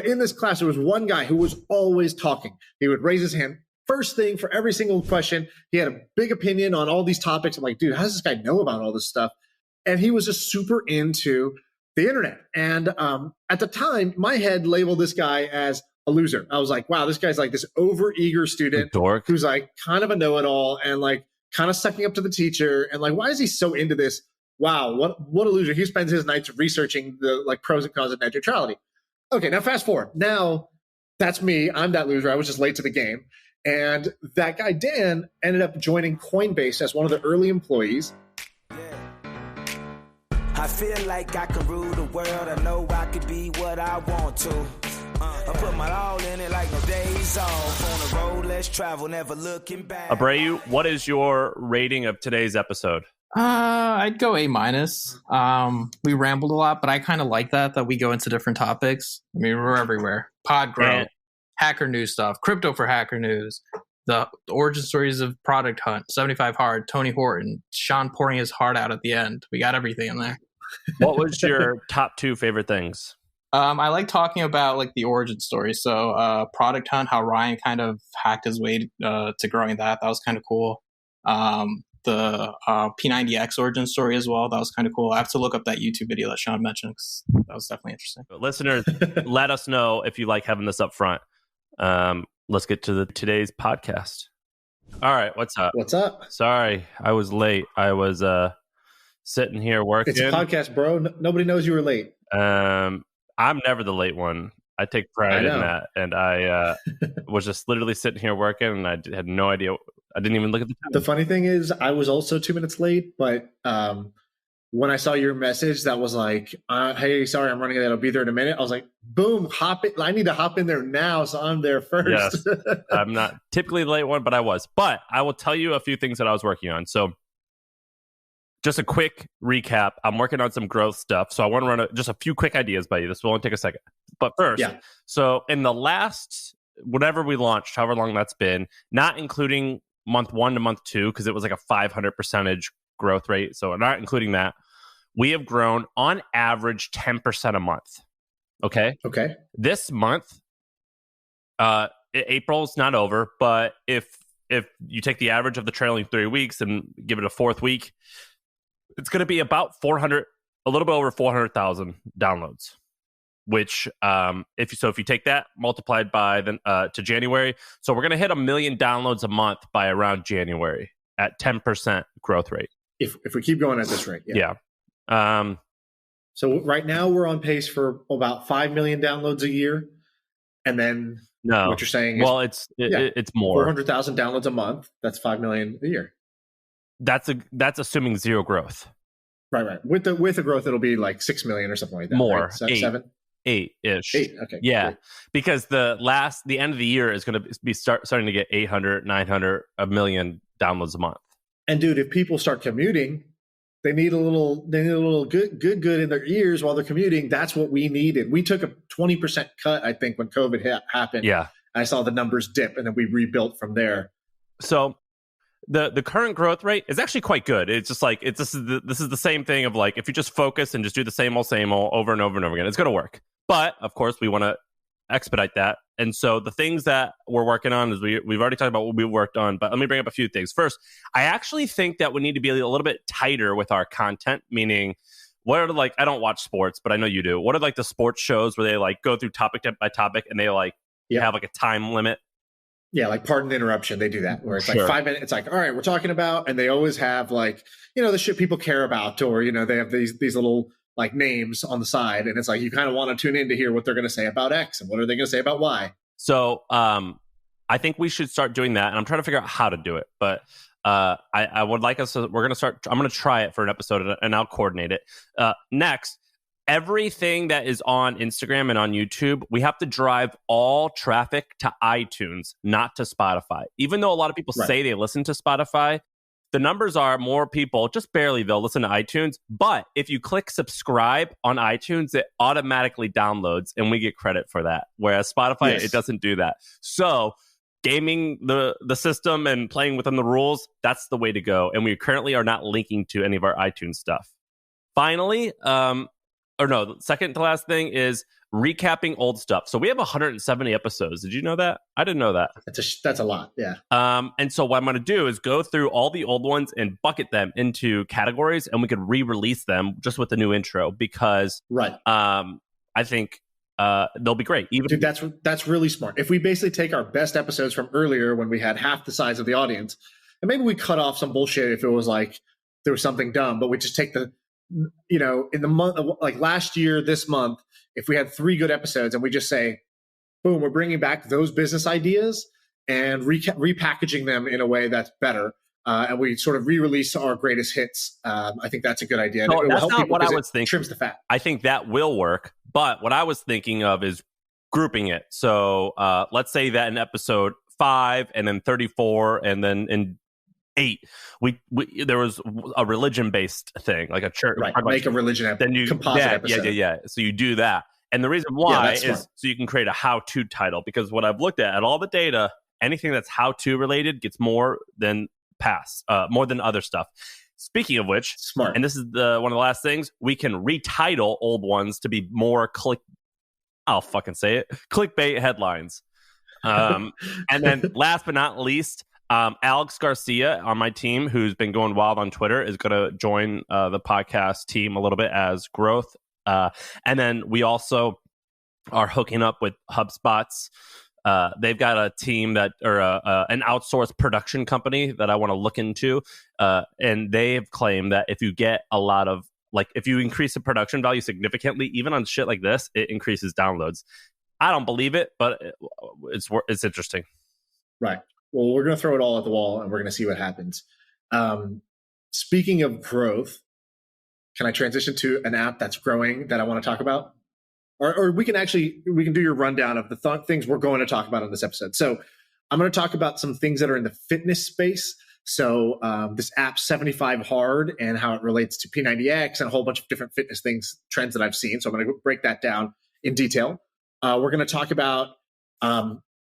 In this class, there was one guy who was always talking. He would raise his hand first thing for every single question. He had a big opinion on all these topics. I'm like, dude, how does this guy know about all this stuff? And he was just super into the internet. And at the time, my head labeled this guy as a loser. I was like, wow, this guy's like this overeager student who's like kind of a know-it-all and like kind of sucking up to the teacher. And like, why is he so into this? Wow, what a loser. He spends his nights researching the like pros and cons of net neutrality. Okay, now fast forward. Now that's me. I'm that loser. I was just late to the game. And that guy, Dan, ended up joining Coinbase as one of the early employees. I feel like I can rule the world. I know I could be what I want to. I put my all in it like no days off. On the road, let's travel, never looking back. Abreu, what is your rating of today's episode? I'd go A-. We rambled a lot, but I kind of like that we go into different topics. I mean, we're everywhere. Podgrow, Hacker News stuff, crypto for Hacker News, the origin stories of Product Hunt, 75 Hard, Tony Horton, Shaan pouring his heart out at the end. We got everything in there. What was your top 2 favorite things? I like talking about like the origin story. So Product Hunt, how Ryan kind of hacked his way to growing that. That was kind of cool. The P90X origin story as well. That was kind of cool. I have to look up that YouTube video that Shaan mentioned because that was definitely interesting. Listeners, let us know if you like having this up front. Let's get to today's podcast. All right, what's up? What's up? Sorry, I was late. I was sitting here working. It's a podcast, bro. Nobody knows you were late. I'm never the late one. I take pride in that. And I was just literally sitting here working, and I had no idea. I didn't even look at the time. The funny thing is, I was also 2 minutes late, but when I saw your message that was like, hey, sorry, I'm running late. I'll be there in a minute. I was like, boom, hop it. I need to hop in there now, so I'm there first. Yes. I'm not typically the late one, but I was. But I will tell you a few things that I was working on. So just a quick recap. I'm working on some growth stuff. So I want to run just a few quick ideas by you. This will only take a second. But first, so in the last, whatever we launched, however long that's been, not including month 1 to month 2, because it was like a 500% growth rate. So not including that, we have grown on average 10% a month. Okay. This month, April's not over, but if you take the average of the trailing 3 weeks and give it a 4th week, it's going to be about 400, a little bit over 400,000 downloads. Which, if you take that multiplied by to January, so we're going to hit 1 million downloads a month by around January at 10% growth rate. If we keep going at this rate, yeah. So right now we're on pace for about 5 million downloads a year, and then what you're saying is, it's more 400,000 downloads a month. That's 5 million a year. That's assuming zero growth. Right. With the growth, it'll be like 6 million or something like that. More, right? 7. 8-ish. 8, okay. Yeah, great. Because the end of the year is going to be starting to get 800, 900, 1 million downloads a month. And dude, if people start commuting, they need a little good in their ears while they're commuting. That's what we needed. We took a 20% cut, I think, when COVID happened. Yeah. I saw the numbers dip, and then we rebuilt from there. So the current growth rate is actually quite good. It's just like this is the same thing of like, if you just focus and just do the same old over and over and over again, it's going to work. But of course, we want to expedite that. And so the things that we're working on is we've already talked about what we worked on, but let me bring up a few things. First, I actually think that we need to be a little bit tighter with our content, meaning what are like, I don't watch sports, but I know you do. What are like the sports shows where they like go through topic by topic and they like have like a time limit? Yeah, like pardon the interruption. They do that where it's like 5 minutes. It's like, all right, we're talking about, and they always have like, the shit people care about, or, they have these little like names on the side. And it's like, you kind of want to tune in to hear what they're going to say about X and what are they going to say about Y. So I think we should start doing that. And I'm trying to figure out how to do it. But I would like us to, we're going to start, I'm going to try it for an episode and I'll coordinate it. Next, everything that is on Instagram and on YouTube, we have to drive all traffic to iTunes, not to Spotify. Even though a lot of people say they listen to Spotify, the numbers are more people, just barely, they'll listen to iTunes. But if you click subscribe on iTunes, it automatically downloads and we get credit for that. Whereas Spotify, it doesn't do that. So gaming the system and playing within the rules, that's the way to go. And we currently are not linking to any of our iTunes stuff. Finally, second to last thing is recapping old stuff. So we have 170 episodes. Did you know that? I didn't know that. That's a lot. Yeah. And so what I'm going to do is go through all the old ones and bucket them into categories, and we could re-release them just with the new intro because I think they'll be great. Dude, that's really smart. If we basically take our best episodes from earlier when we had half the size of the audience, and maybe we cut off some bullshit if it was like there was something dumb, but we just take the, in the month, like last year, this month, if we had 3 good episodes and we just say, boom, we're bringing back those business ideas and repackaging them in a way that's better. And we sort of re-release our greatest hits. I think that's a good idea. No, that's not what I was thinking. Trims the fat. I think that will work. But what I was thinking of is grouping it. So let's say that in episode 5 and then 34 and then in 8, we there was a religion-based thing, like a church. Right, make a religion composite episode. Yeah. So you do that. And the reason why is so you can create a how-to title, because what I've looked at all the data, anything that's how-to related gets more than more than other stuff. Speaking of which, smart. And this is one of the last things, we can retitle old ones to be more I'll fucking say it, clickbait headlines. And then last but not least, Alex Garcia on my team, who's been going wild on Twitter, is going to join the podcast team a little bit as growth. And then we also are hooking up with HubSpot's. They've got a team an outsourced production company that I want to look into. And they've claimed that if you get a lot of, if you increase the production value significantly, even on shit like this, it increases downloads. I don't believe it, but it's interesting. Right. Well, we're going to throw it all at the wall and we're going to see what happens. Speaking of growth, can I transition to an app that's growing that I want to talk about? Or we can do your rundown of the things we're going to talk about in this episode. So I'm going to talk about some things that are in the fitness space. So this app 75 Hard and how it relates to P90X and a whole bunch of different fitness trends that I've seen. So I'm going to break that down in detail. We're going to talk about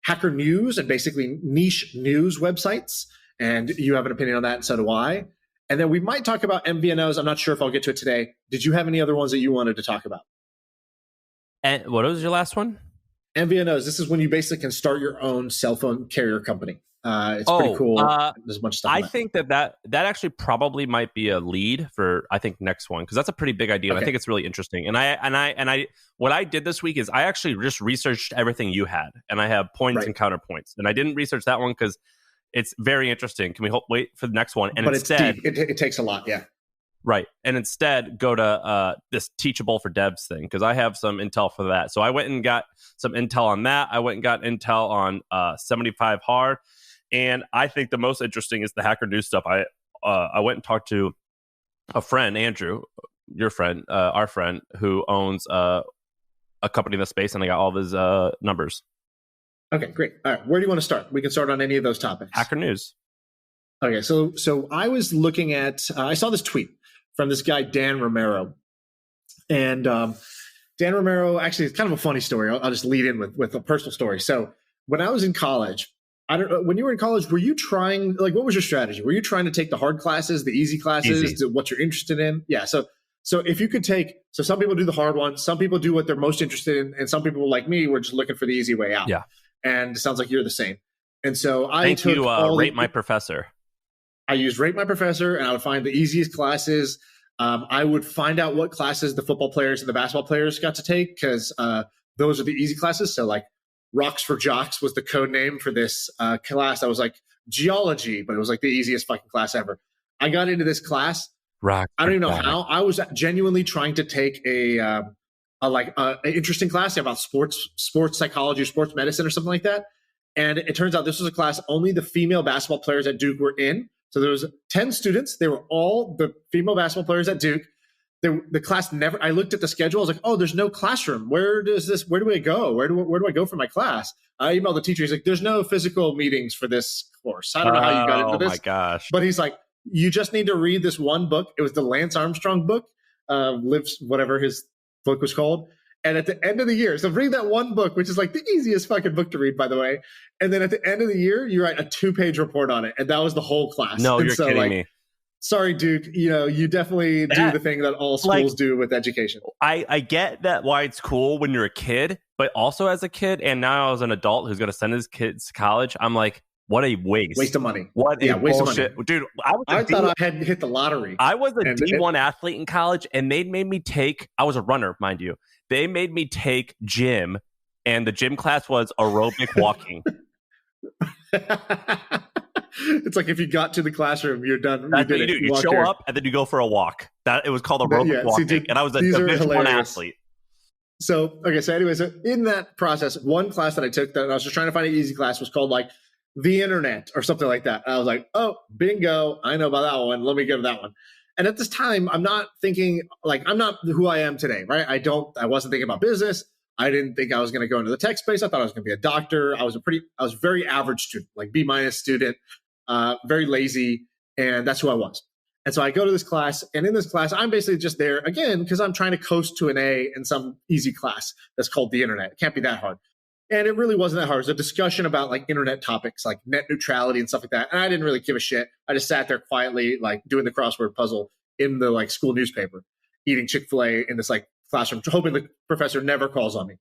HackerNews and basically niche news websites. And you have an opinion on that, and so do I. And then we might talk about MVNOs. I'm not sure if I'll get to it today. Did you have any other ones that you wanted to talk about? And what was your last one? MVNOs. This is when you basically can start your own cell phone carrier company. It's pretty cool. There's a bunch of stuff. I think that actually probably might be a lead for, I think, next one, because that's a pretty big idea. Okay. And I think it's really interesting. And I what I did this week is I actually just researched everything you had, and I have points and counterpoints. And I didn't research that one because it's very interesting. Can we wait for the next one? And but instead, it's deep. It takes a lot. Yeah. Right. And instead go to this Teachable for Devs thing, because I have some intel for that. So I went and got some intel on that. I went and got intel on 75 Hard. And I think the most interesting is the HackerNews stuff. I went and talked to a friend, Andrew, your friend, our friend, who owns a company in the space, and I got all of his numbers. Okay, great. All right, where do you want to start? We can start on any of those topics. HackerNews. Okay, so I was looking at, I saw this tweet from this guy, Dan Romero. And Dan Romero, actually, it's kind of a funny story. I'll just lead in with a personal story. So when I was in college, I don't know, when you were in college, were you trying, what was your strategy? Were you trying to take the hard classes, the easy classes, what you're interested in? Yeah, so if you could so some people do the hard ones, some people do what they're most interested in, and some people like me were just looking for the easy way out. Yeah. And it sounds like you're the same. And so Thank you, Rate My Professor. I used Rate My Professor, and I would find the easiest classes. I would find out what classes the football players and the basketball players got to take, because those are the easy classes. So Rocks for Jocks was the code name for this class. I was like geology, but it was like the easiest fucking class ever. I got into this class. I don't even know how. I was genuinely trying to take an interesting class about sports psychology or sports medicine or something like that. And it turns out this was a class only the female basketball players at Duke were in. So there was 10 students. They were all the female basketball players at Duke. The class never, I looked at the schedule. I was like, oh, there's no classroom. Where do I go? Where do I go for my class? I emailed the teacher. He's like, there's no physical meetings for this course. I don't know how you got into this. Oh my gosh. But he's like, you just need to read this one book. It was the Lance Armstrong book, Lives, whatever his book was called. And at the end of the year, so read that one book, which is like the easiest fucking book to read, by the way. And then at the end of the year, you write a 2-page report on it. And that was the whole class. No, you're kidding me. sorry, Duke. You definitely do the thing that all schools do with education. I get that why it's cool when you're a kid, but also as a kid, and now as an adult who's going to send his kids to college, I'm like, what a waste of money. What a waste bullshit. of money. Dude, I thought I had hit the lottery. I was a D1 athlete in college, and they made me I was a runner, mind you. They made me take gym, and the gym class was aerobic walking. It's like if you got to the classroom, you're done. That's what you do. You show up, and then you go for a walk. It was called aerobic walking, and I was a Division 1 athlete. So anyways, in that process, one class that I took that I was just trying to find an easy class was called like the internet or something like that. And I was like, oh, bingo. I know about that one. Let me go to that one. And at this time, I'm not thinking I'm not who I am today, right? I wasn't thinking about business. I didn't think I was going to go into the tech space. I thought I was going to be a doctor. I was a very average student, like B- student, very lazy. And that's who I was. And so I go to this class, and in this class, I'm basically just there again, because I'm trying to coast to an A in some easy class that's called the internet. It can't be that hard. And it really wasn't that hard. It was a discussion about like internet topics, like net neutrality and stuff like that. And I didn't really give a shit. I just sat there quietly, like doing the crossword puzzle in the like school newspaper, eating Chick-fil-A in this like classroom, hoping the professor never calls on me.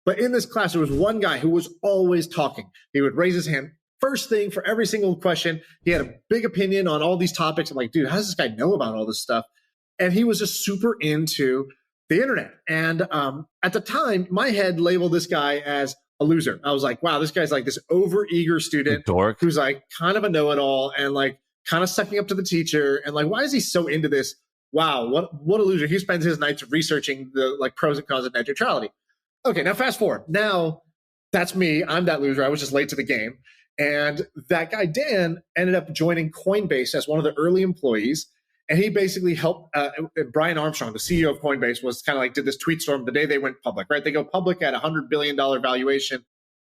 But in this class, there was one guy who was always talking. He would raise his hand. First thing for every single question, he had a big opinion on all these topics. I'm like, dude, how does this guy know about all this stuff? And he was just super into the internet. And at the time, my head labeled this guy as a loser. I was like, wow, this guy's like this overeager student who's like kind of a know-it-all and like kind of sucking up to the teacher. And like, why is he so into this? Wow, what a loser. He spends his nights researching the like pros and cons of net neutrality. Okay, now fast forward. Now that's me. I'm that loser. I was just late to the game. And that guy, Dan, ended up joining Coinbase as one of the early employees. And he basically helped Brian Armstrong, the CEO of Coinbase, was kind of like did this tweet storm the day they went public, right? They go public at $100 billion valuation.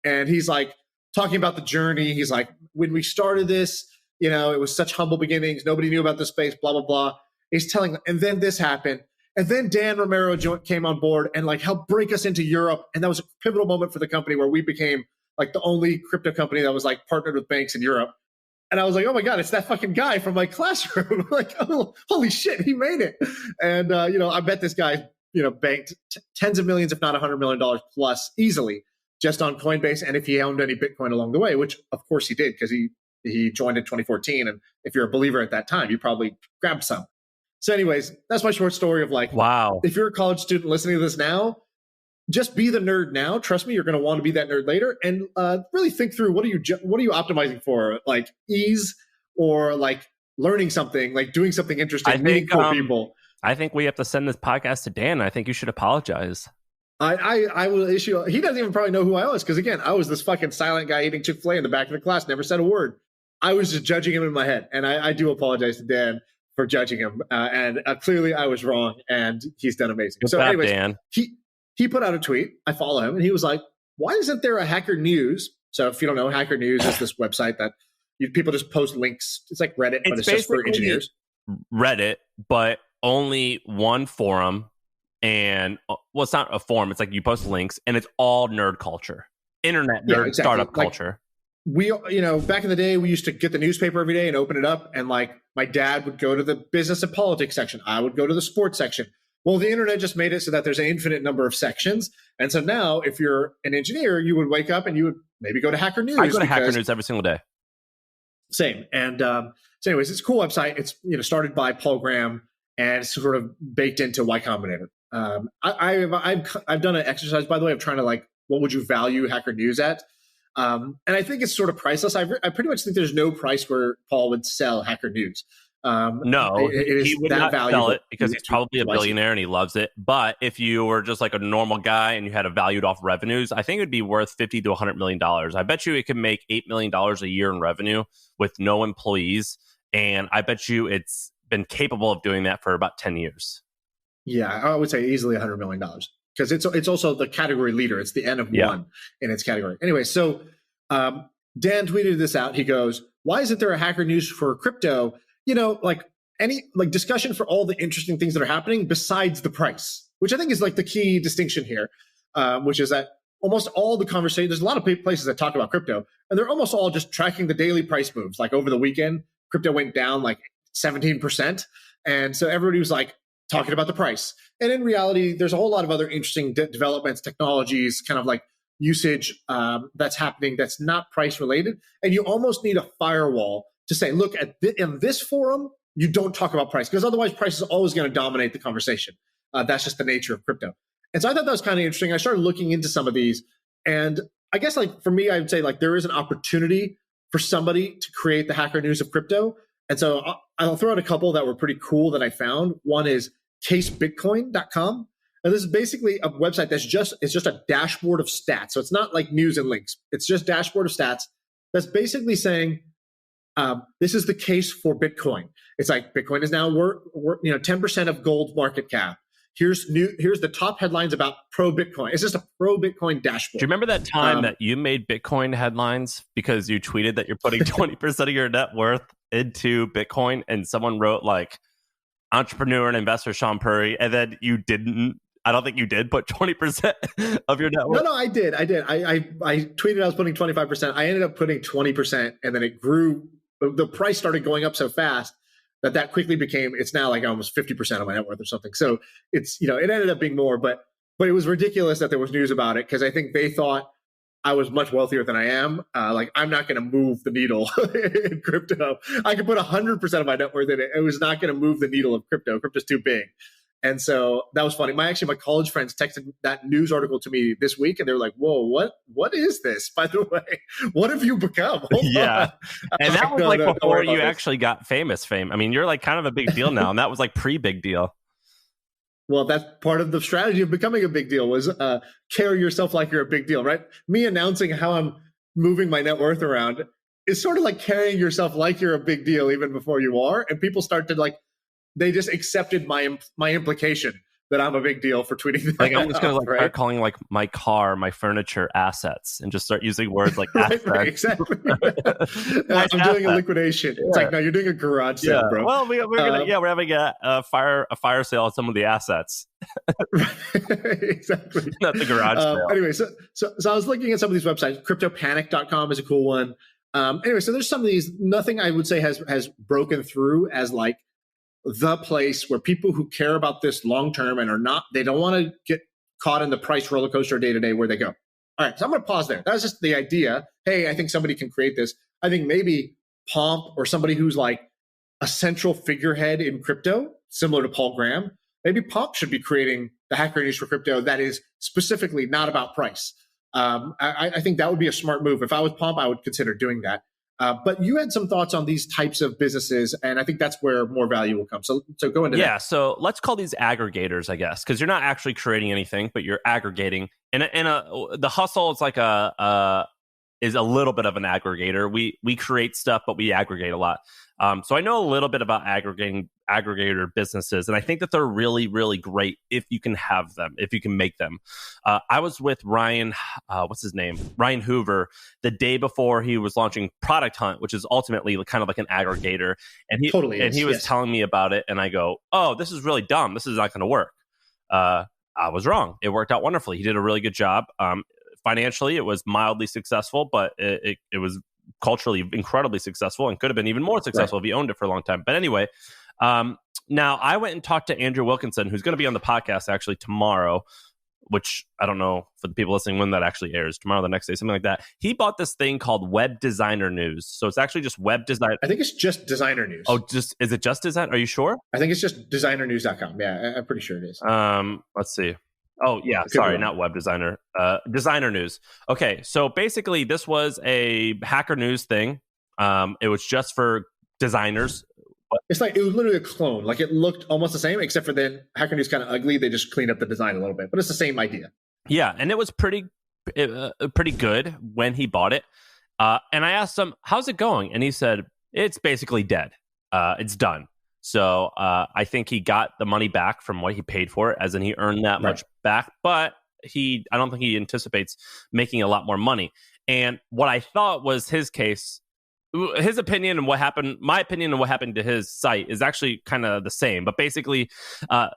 And he's like talking about the journey. He's like, when we started this, it was such humble beginnings. Nobody knew about the space, blah, blah, blah. He's telling, and then this happened. And then Dan Romero came on board and like helped break us into Europe. And that was a pivotal moment for the company where we became like the only crypto company that was like partnered with banks in Europe. And I was like, oh my God, it's that fucking guy from my classroom. Like, oh, holy shit, he made it. And, I bet this guy, banked tens of millions, if not $100 million plus easily just on Coinbase. And if he owned any Bitcoin along the way, which of course he did, because he joined in 2014. And if you're a believer at that time, you probably grabbed some. So anyways, that's my short story of like, wow, if you're a college student listening to this now, just be the nerd now. Trust me, you're going to want to be that nerd later, and really think through what are you optimizing for, like ease or like learning something, like doing something interesting, meeting cool people. I think we have to send this podcast to Dan. I think you should apologize. I will issue. He doesn't even probably know who I was because again, I was this fucking silent guy eating Chick-fil-A in the back of the class, never said a word. I was just judging him in my head, and I do apologize to Dan for judging him. And clearly, I was wrong, and he's done amazing. Good so, job, anyways, Dan. He put out a tweet. I follow him, and he was like, why isn't there a HackerNews? So if you don't know, HackerNews is this website that people just post links. It's like Reddit, but it's just for engineers. Reddit, but only one forum. And well, it's not a forum. It's like you post links, and it's all nerd culture, internet nerd startup culture. We, back in the day, we used to get the newspaper every day and open it up. And like my dad would go to the business and politics section. I would go to the sports section. Well, the internet just made it so that there's an infinite number of sections. And so now if you're an engineer, you would wake up and you would maybe go to HackerNews. I go to HackerNews every single day. Same. And so anyways, it's a cool website. It's started by Paul Graham and it's sort of baked into Y Combinator. I've done an exercise, by the way, of trying to like, what would you value HackerNews at? And I think it's sort of priceless. I pretty much think there's no price where Paul would sell HackerNews. No, he would not sell it because he's probably a billionaire and he loves it. But if you were just like a normal guy and you had a valued off revenues, I think it would be worth $50 to $100 million. I bet you it could make $8 million a year in revenue with no employees. And I bet you it's been capable of doing that for about 10 years. Yeah, I would say easily $100 million because it's also the category leader. It's the N of one in its category. Anyway, so Dan tweeted this out. He goes, why isn't there a HackerNews for crypto? Like any like discussion for all the interesting things that are happening besides the price, which I think is like the key distinction here, which is that almost all the conversation, there's a lot of places that talk about crypto and they're almost all just tracking the daily price moves. Like over the weekend, crypto went down like 17%. And so everybody was like talking about the price. And in reality, there's a whole lot of other interesting developments, technologies, kind of like usage that's happening that's not price related. And you almost need a firewall to say, look, in this forum, you don't talk about price, because otherwise price is always going to dominate the conversation. That's just the nature of crypto. And so I thought that was kind of interesting. I started looking into some of these. And I guess like for me, I would say like there is an opportunity for somebody to create the Hacker News of crypto. And so I'll throw out a couple that were pretty cool that I found. One is casebitcoin.com. And this is basically a website it's just a dashboard of stats. So it's not like news and links. It's just dashboard of stats that's basically saying, this is the case for Bitcoin. It's like Bitcoin is now worth 10% of gold market cap. Here's the top headlines about pro Bitcoin. It's just a pro Bitcoin dashboard. Do you remember that time that you made Bitcoin headlines because you tweeted that you're putting 20% of your net worth into Bitcoin, and someone wrote like entrepreneur and investor Shaan Puri, and then you didn't? I don't think you did put 20% of your net worth. No, I did. I tweeted I was putting 25%. I ended up putting 20%, and then it grew. The price started going up so fast that quickly became, it's now like almost 50% of my net worth or something. So it's, it ended up being more, but it was ridiculous that there was news about it, because I think they thought I was much wealthier than I am. Like, I'm not going to move the needle in crypto. I could put 100% of my net worth in it. It was not going to move the needle of crypto. Crypto's too big. And so that was funny. My college friends texted that news article to me this week, and they were like, "Whoa, what is this? By the way, what have you become?" Yeah, and that was like before you actually got fame. I mean, you're like kind of a big deal now, and that was like pre-big deal. Well, that's part of the strategy of becoming a big deal, was carry yourself like you're a big deal, right? Me announcing how I'm moving my net worth around is sort of like carrying yourself like you're a big deal even before you are, and people start to like. They just accepted my implication that I'm a big deal for tweeting that. Like, I'm just going to start calling like my car, my furniture assets, and just start using words like assets. Right, exactly. I'm doing a liquidation. It's like, no, you're doing a garage sale, bro. Well, we're having a fire sale on some of the assets. Exactly. Not the garage sale. Anyway, so I was looking at some of these websites. CryptoPanic.com is a cool one. Anyway, so there's some of these. Nothing I would say has broken through as like the place where people who care about this long term and they don't want to get caught in the price roller coaster day to day where they go. All right, so I'm going to pause there. That was just the idea. Hey, I think somebody can create this. I think maybe Pomp, or somebody who's like a central figurehead in crypto, similar to Paul Graham, maybe Pomp should be creating the Hacker News for crypto that is specifically not about price. I think that would be a smart move. If I was Pomp, I would consider doing that. But you had some thoughts on these types of businesses, and I think that's where more value will come. So go into that. Yeah, so let's call these aggregators, I guess, because you're not actually creating anything, but you're aggregating. And the hustle is like is a little bit of an aggregator. We create stuff, but we aggregate a lot. So I know a little bit about aggregator businesses, and I think that they're really, really great if you can have them, if you can make them. I was with Ryan, what's his name? Ryan Hoover, the day before he was launching Product Hunt, which is ultimately kind of like an aggregator. And he was telling me about it, and I go, oh, this is really dumb. This is not going to work. I was wrong. It worked out wonderfully. He did a really good job. Financially, it was mildly successful, but it was culturally incredibly successful, and could have been even more successful if he owned it for a long time. But anyway, now I went and talked to Andrew Wilkinson, who's going to be on the podcast actually tomorrow, which I don't know for the people listening when that actually airs, tomorrow, the next day, something like that. He bought this thing called Web Designer News. So it's actually just web design. I think it's just Designer News. Oh, is it just design? Are you sure? I think it's just designernews.com. Yeah, I'm pretty sure it is. Let's see. Oh, yeah. Sorry, not Web Designer. Designer News. Okay, so basically this was a Hacker News thing. It was just for designers. It was literally a clone. Like, it looked almost the same, except for then Hacker News kind of ugly. They just cleaned up the design a little bit, but it's the same idea. Yeah, and it was pretty good when he bought it. And I asked him, how's it going? And he said, it's basically dead. It's done. So I think he got the money back from what he paid for it, as in he earned that much back. But I don't think he anticipates making a lot more money. And what I thought was his case his opinion and what happened, my opinion and what happened to his site is actually kind of the same. But basically,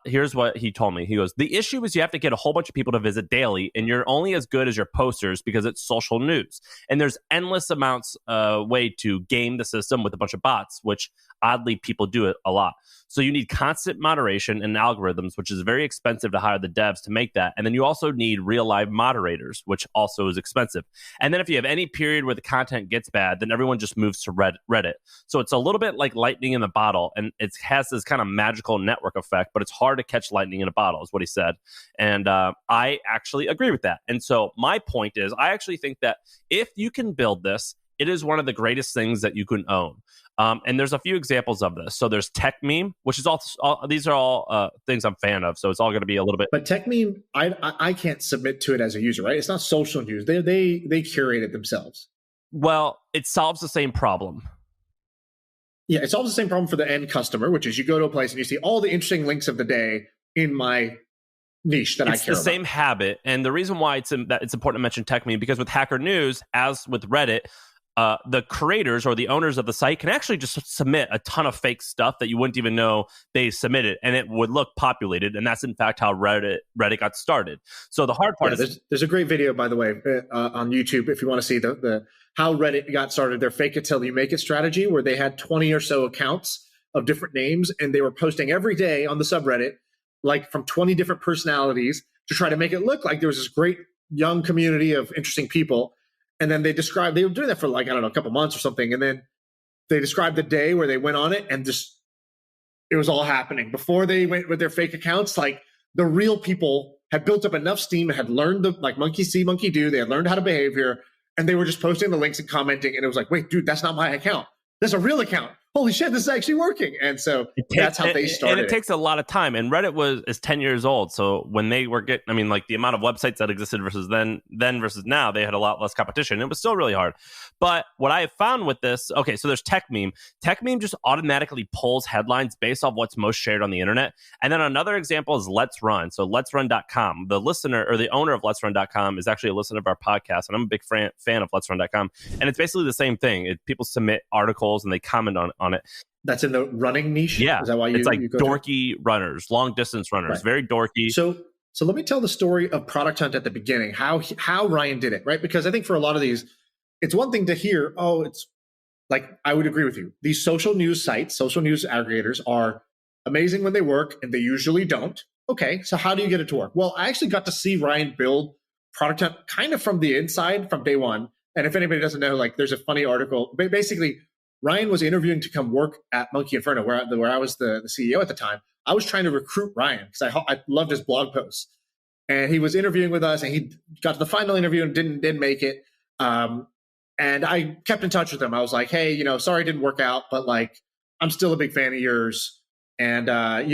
here's what he told me. He goes, the issue is you have to get a whole bunch of people to visit daily, and you're only as good as your posters because it's social news. And there's endless amounts way to game the system with a bunch of bots, which oddly people do it a lot. So you need constant moderation and algorithms, which is very expensive to hire the devs to make that. And then you also need real live moderators, which also is expensive. And then if you have any period where the content gets bad, then everyone just moves to Reddit. So it's a little bit like lightning in the bottle, and it has this kind of magical network effect, but it's hard to catch lightning in a bottle, is what he said. And I actually agree with that. And so my point is, I actually think that if you can build this, it is one of the greatest things that you can own. And there's a few examples of this. So there's Tech Meme, which is all these are all things I'm a fan of. So it's all going to be a little bit. But Tech Meme, I can't submit to it as a user, right? It's not social news. They curate it themselves. Well, it solves the same problem. Yeah, it solves the same problem for the end customer, which is you go to a place and you see all the interesting links of the day in my niche that I care about. It's the same habit. And the reason why it's important to mention Tech Meme, because with Hacker News, as with Reddit, the creators or the owners of the site can actually just submit a ton of fake stuff that you wouldn't even know they submitted, and it would look populated. And that's in fact how Reddit got started. So the hard part is there's a great video, by the way, on YouTube if you want to see the how Reddit got started, their fake it till you make it strategy, where they had 20 or so accounts of different names, and they were posting every day on the subreddit, like from 20 different personalities, to try to make it look like there was this great young community of interesting people. And then they were doing that for like, I don't know, a couple months or something. And then they described the day where they went on it, and just, it was all happening. Before they went with their fake accounts, like the real people had built up enough steam and had learned like monkey see, monkey do. They had learned how to behave here. And they were just posting the links and commenting. And it was like, wait, dude, that's not my account. That's a real account. Holy shit, this is actually working. And so that's how they started. And it takes a lot of time. And Reddit is 10 years old. So when they were like the amount of websites that existed versus then versus now, they had a lot less competition. It was still really hard. But what I have found with this, okay, so there's Tech Meme. Tech Meme just automatically pulls headlines based off what's most shared on the internet. And then another example is Let's Run. So letsrun.com. The listener or the owner of letsrun.com is actually a listener of our podcast. And I'm a big fan of letsrun.com. And it's basically the same thing. People submit articles and they comment on it. That's in the running niche? Yeah. Is that why it's like dorky runners, long distance runners, right. Very dorky. So let me tell the story of Product Hunt at the beginning, how Ryan did it, right? Because I think for a lot of these, it's one thing to hear, it's like, I would agree with you. These social news sites, social news aggregators are amazing when they work, and they usually don't. Okay, so how do you get it to work? Well, I actually got to see Ryan build Product Hunt kind of from the inside from day one. And if anybody doesn't know, like, there's a funny article. Basically, Ryan was interviewing to come work at Monkey Inferno, where I was the CEO at the time. I was trying to recruit Ryan because I loved his blog posts, and he was interviewing with us, and he got to the final interview and didn't make it. And I kept in touch with him. I was like, hey, sorry it didn't work out, but like, I'm still a big fan of yours, and I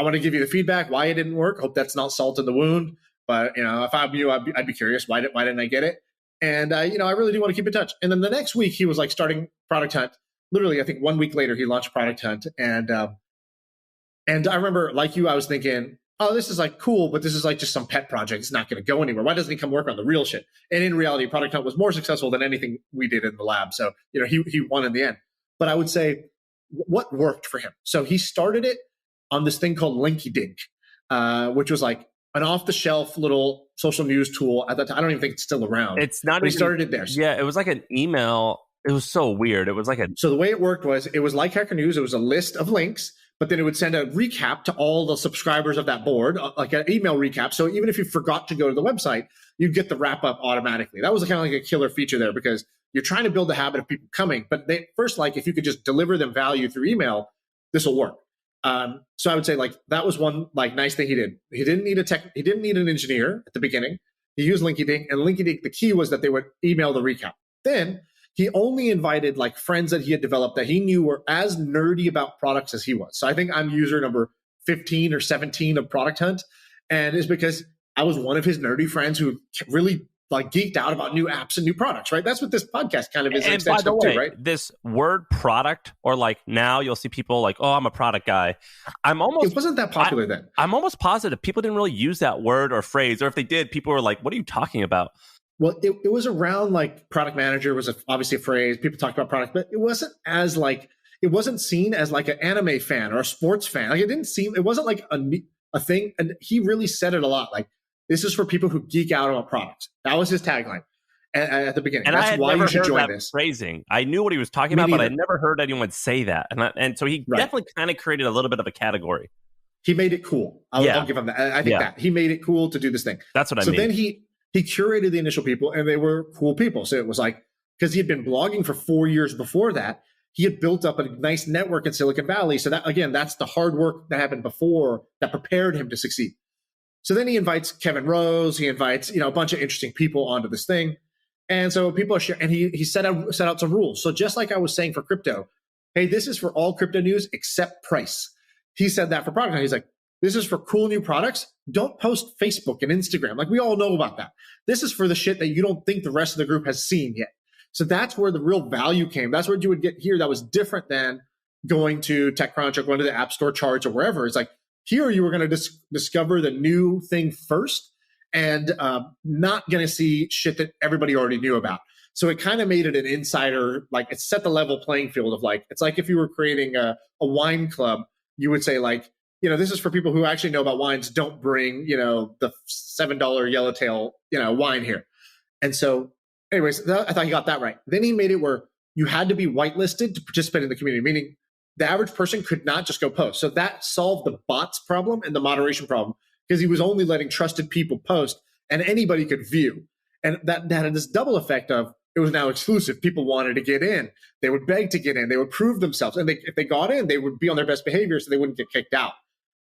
want to give you the feedback why it didn't work. Hope that's not salt in the wound, but if I'm you, I'd be curious why didn't I get it? And, I really do want to keep in touch. And then the next week he was like starting Product Hunt. Literally, I think 1 week later he launched Product Hunt. And I remember, like you, I was thinking, oh, this is like cool, but this is like just some pet project. It's not going to go anywhere. Why doesn't he come work on the real shit? And in reality, Product Hunt was more successful than anything we did in the lab. So, he won in the end. But I would say what worked for him. So he started it on this thing called Linky Dink, which was like an off-the-shelf little social news tool at that time. I don't even think it's still around. It's not. But he started it there. Yeah, it was like an email. It was so weird. It was like So the way it worked was, it was like Hacker News. It was a list of links, but then it would send a recap to all the subscribers of that board, like an email recap. So even if you forgot to go to the website, you'd get the wrap up automatically. That was kind of like a killer feature there, because you're trying to build the habit of people coming. But first, like, if you could just deliver them value through email, this will work. So I would say, like, that was one like nice thing he did. He didn't need an engineer at the beginning. He used Linky Dink, and Linky Dink, the key was that they would email the recap. Then he only invited like friends that he had developed that he knew were as nerdy about products as he was. So I think I'm user number 15 or 17 of Product Hunt. And it's because I was one of his nerdy friends who really like geeked out about new apps and new products, right? That's what this podcast kind of is. And by the way, right? This word product, or like now you'll see people like, oh, I'm a product guy. It wasn't that popular then. I'm almost positive people didn't really use that word or phrase, or if they did, people were like, what are you talking about? Well, it was around like product manager was obviously a phrase. People talked about product, but it wasn't seen as like an anime fan or a sports fan. Like it wasn't like a thing. And he really said it a lot. Like, this is for people who geek out about products. That was his tagline at the beginning. And that's why you should join this. Phrasing. I knew what he was talking about, but I never heard anyone say that. And so he definitely kind of created a little bit of a category. He made it cool. I'll give him that. I think that he made it cool to do this thing. That's what I mean. So then he curated the initial people, and they were cool people. So it was like, because he had been blogging for 4 years before that, he had built up a nice network in Silicon Valley. So that, again, that's the hard work that happened before that prepared him to succeed. So then he invites Kevin Rose. He invites, a bunch of interesting people onto this thing. And so people are sharing, and he set out some rules. So just like I was saying for crypto, hey, this is for all crypto news except price. He said that for product. He's like, this is for cool new products. Don't post Facebook and Instagram. Like, we all know about that. This is for the shit that you don't think the rest of the group has seen yet. So that's where the real value came. That's what you would get here. That was different than going to TechCrunch or going to the App Store charts or wherever. It's like, here you were going to discover the new thing first and not going to see shit that everybody already knew about. So it kind of made it an insider, like it set the level playing field of like, it's like if you were creating a wine club, you would say like, this is for people who actually know about wines. Don't bring, the $7 yellowtail, wine here. And so anyways, I thought he got that right. Then he made it where you had to be whitelisted to participate in the community, meaning the average person could not just go post. So that solved the bots problem and the moderation problem because he was only letting trusted people post and anybody could view. And that had this double effect of it was now exclusive. People wanted to get in. They would beg to get in. They would prove themselves. And if they got in, they would be on their best behavior so they wouldn't get kicked out.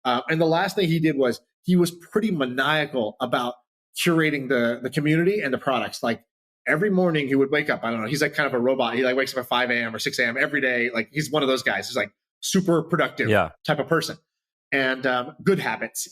And the last thing he did was he was pretty maniacal about curating the community and the products. Like every morning he would wake up. I don't know. He's like kind of a robot. He like wakes up at 5 a.m. or 6 a.m. every day. Like he's one of those guys. He's like super productive type of person and good habits.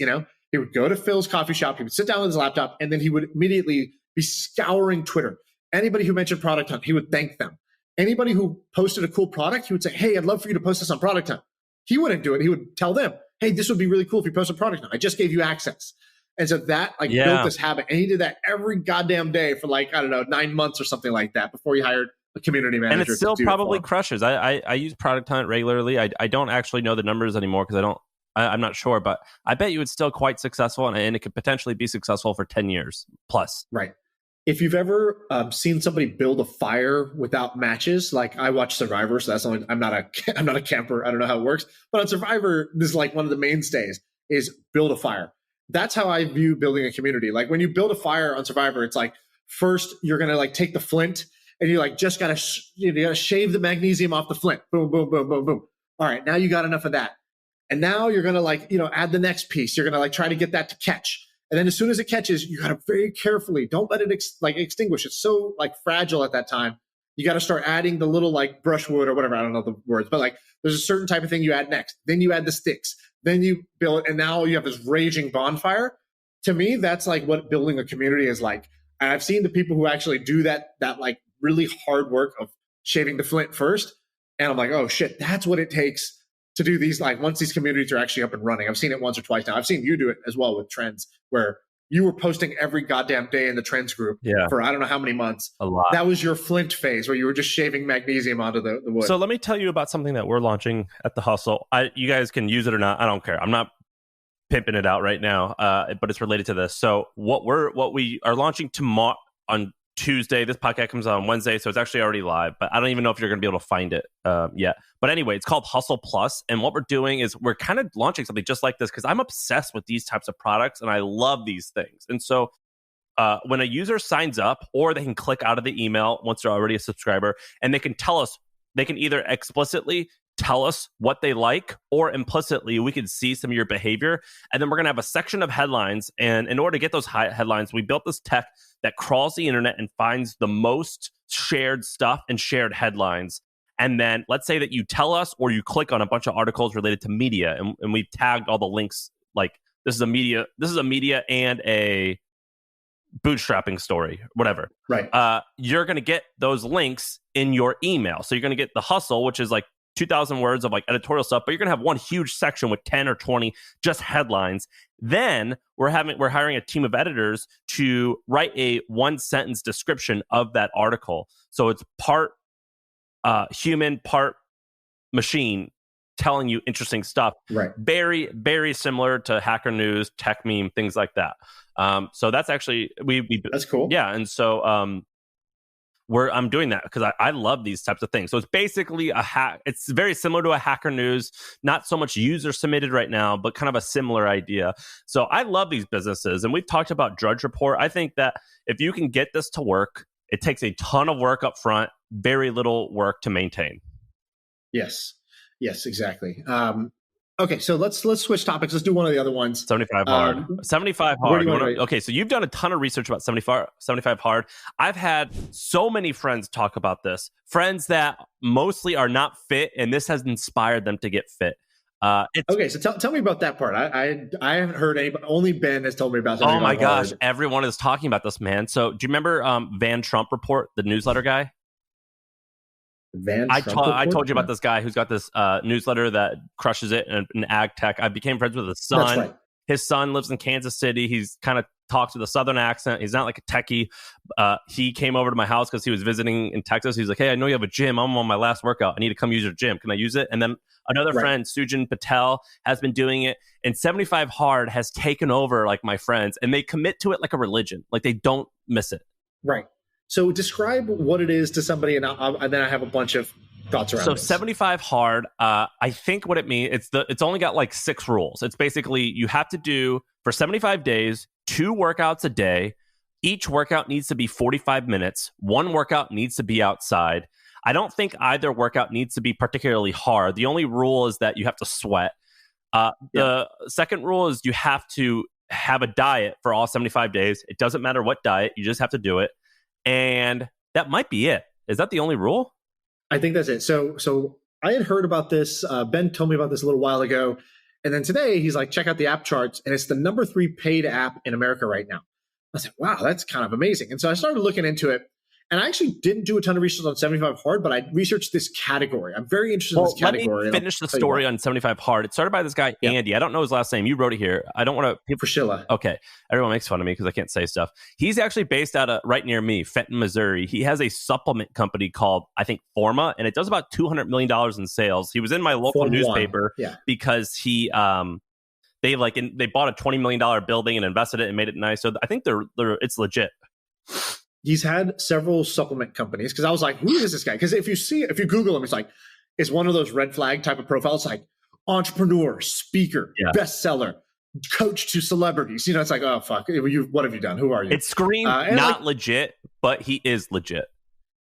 He would go to Phil's coffee shop. He would sit down with his laptop and then he would immediately be scouring Twitter. Anybody who mentioned Product Hunt, he would thank them. Anybody who posted a cool product, he would say, hey, I'd love for you to post this on Product Hunt. He wouldn't do it. He would tell them, hey, this would be really cool if you post a Product Hunt. I just gave you access. And so that built this habit. And he did that every goddamn day for 9 months or something like that before he hired a community manager. And it still probably crushes. I use Product Hunt regularly. I don't actually know the numbers anymore because I'm not sure, but I bet you it's still quite successful and it could potentially be successful for 10 years plus. Right. If you've ever seen somebody build a fire without matches, like I watch Survivor, so that's only, I'm not a camper. I don't know how it works, but on Survivor, this is like one of the mainstays is build a fire. That's how I view building a community. Like when you build a fire on Survivor, it's like first you're gonna like take the flint and you like just gotta you gotta shave the magnesium off the flint. Boom, boom, boom, boom, boom. All right, now you got enough of that, and now you're gonna add the next piece. You're gonna try to get that to catch. And then as soon as it catches, you got to very carefully, don't let it extinguish. It's so fragile at that time. You got to start adding the little brushwood or whatever. I don't know the words, but there's a certain type of thing you add next. Then you add the sticks. Then you build it. And now you have this raging bonfire. To me, that's what building a community is like. And I've seen the people who actually do that really hard work of shaving the flint first. And I'm like, oh shit, that's what it takes to do these, once these communities are actually up and running. I've seen it once or twice now. I've seen you do it as well with Trends, where you were posting every goddamn day in the Trends group for I don't know how many months. A lot. That was your flint phase where you were just shaving magnesium onto the wood. So let me tell you about something that we're launching at The Hustle. You guys can use it or not. I don't care. I'm not pimping it out right now, but it's related to this. So what we are launching tomorrow on Tuesday. This podcast comes out on Wednesday, so it's actually already live, but I don't even know if you're going to be able to find it yet. But anyway, it's called Hustle Plus, and what we're doing is we're kind of launching something just like this because I'm obsessed with these types of products, and I love these things. And so when a user signs up, or they can click out of the email once they're already a subscriber, and they can tell us, they can either explicitly tell us what they like, or implicitly we can see some of your behavior. And then we're going to have a section of headlines. And in order to get those headlines, we built this tech that crawls the internet and finds the most shared stuff and shared headlines. And then let's say that you tell us, or you click on a bunch of articles related to media, and we've tagged all the links. Like this is a media and a bootstrapping story, whatever. Right. You're going to get those links in your email. So you're going to get The Hustle, which is 2,000 words of like editorial stuff, but you're going to have one huge section with 10 or 20 just headlines. Then we're hiring a team of editors to write a 1-sentence description of that article. So it's part human, part machine, telling you interesting stuff. Right. Very, very similar to Hacker News, Tech Meme, things like that. So that's actually that's cool. Yeah, and so I'm doing that because I love these types of things. So it's basically a hack. It's very similar to a Hacker News, not so much user submitted right now, but kind of a similar idea. So I love these businesses, and we've talked about Drudge Report. I think that if you can get this to work, it takes a ton of work up front, very little work to maintain. Yes, exactly. Okay, so let's switch topics. Let's do one of the other ones. 75 hard. 75 hard. Okay, so you've done a ton of research about 75 hard. I've had so many friends talk about this. Friends that mostly are not fit, and this has inspired them to get fit. Okay, so tell me about that part. I haven't heard anybody. Only Ben has told me about. Oh my gosh, everyone is talking about this, man. So do you remember Van Trump Report, the newsletter guy? I told you about this guy who's got this newsletter that crushes it in ag tech. I became friends with his son. That's right. His son lives in Kansas City. He's kind of talks with a southern accent. He's not like a techie. He came over to my house because he was visiting in Texas. He's like, hey, I know you have a gym. I'm on my last workout. I need to come use your gym. Can I use it? And then another friend, Sujin Patel, has been doing it. And 75 Hard has taken over like my friends, and they commit to it like a religion. Like they don't miss it. Right. So describe what it is to somebody, and then I have a bunch of thoughts around this. 75 Hard, I think what it means, it's only got like 6 rules. It's basically you have to do, for 75 days, 2 workouts a day. Each workout needs to be 45 minutes. 1 workout needs to be outside. I don't think either workout needs to be particularly hard. The only rule is that you have to sweat. The second rule is you have to have a diet for all 75 days. It doesn't matter what diet. You just have to do it. And that might be it. Is that the only rule? I think that's it. So I had heard about this. Ben told me about this a little while ago. And then today he's like, check out the app charts. And it's the number 3 paid app in America right now. I said, wow, that's kind of amazing. And so I started looking into it. And I actually didn't do a ton of research on 75 Hard, but I researched this category. I'm very interested in this category. Let me finish the story on 75 Hard. It started by this guy, Andy. I don't know his last name. You wrote it here. I don't want to... Priscilla. Okay. Everyone makes fun of me because I can't say stuff. He's actually based out of right near me, Fenton, Missouri. He has a supplement company called, I think, Forma, and it does about $200 million in sales. He was in my local newspaper because he... They bought a $20 million building and invested it and made it nice. So I think it's legit. He's had several supplement companies because I was like, who is this guy? Because if you Google him, it's one of those red flag type of profiles, like entrepreneur, speaker, bestseller, coach to celebrities. It's like, oh, fuck. What have you done? Who are you? It screams not legit, but he is legit.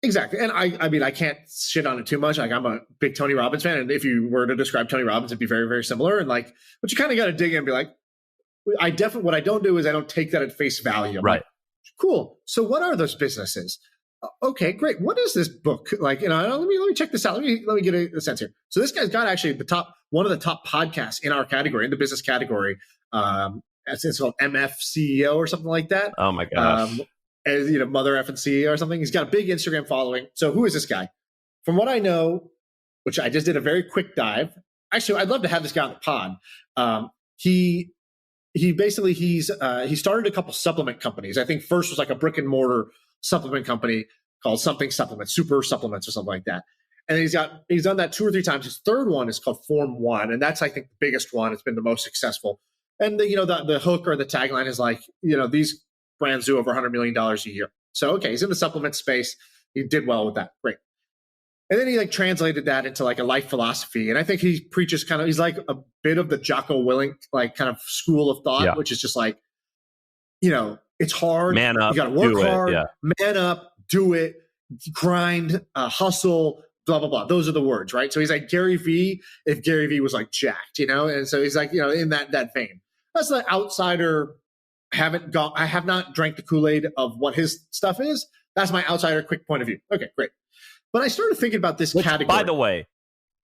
Exactly. And I mean, I can't shit on it too much. Like, I'm a big Tony Robbins fan. And if you were to describe Tony Robbins, it'd be very, very similar. And like, but you kind of got to dig in and be like, what I don't do is I don't take that at face value. I'm right. Like, cool. So what are those businesses? Okay, great. What is this book? Like, let me check this out. Let me get a sense here. So this guy's got actually one of the top podcasts in our category, in the business category. It's called MF CEO or something like that. Oh my gosh. As Mother F and CEO or something. He's got a big Instagram following. So who is this guy? From what I know, which I just did a very quick dive. Actually, I'd love to have this guy on the pod. He started a couple supplement companies. I think first was like a brick and mortar supplement company called something supplements, super supplements or something like that. And he's done that 2 or 3 times. His third one is called Form 1. And that's, I think, the biggest one. It's been the most successful. And the hook or the tagline is like, these brands do over $100 million a year. So, okay, he's in the supplement space. He did well with that. Great. And then he translated that into like a life philosophy. And I think he preaches he's like a bit of the Jocko Willink, like kind of school of thought, which is just like, it's hard. Man up. You got to work hard, man up, do it, grind, hustle, blah, blah, blah. Those are the words, right? So he's like Gary Vee, if Gary Vee was like jacked, and so he's like, in that vein. That's the outsider. I have not drank the Kool-Aid of what his stuff is. That's my outsider quick point of view. Okay, great. But I started thinking about this category. By the way,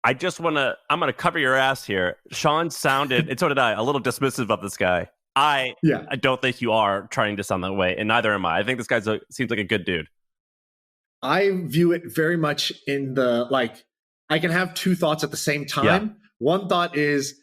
I'm going to cover your ass here. Shaan sounded, and so did I, a little dismissive of this guy. I don't think you are trying to sound that way, and neither am I. I think this guy seems like a good dude. I view it very much in the, I can have two thoughts at the same time. Yeah. One thought is,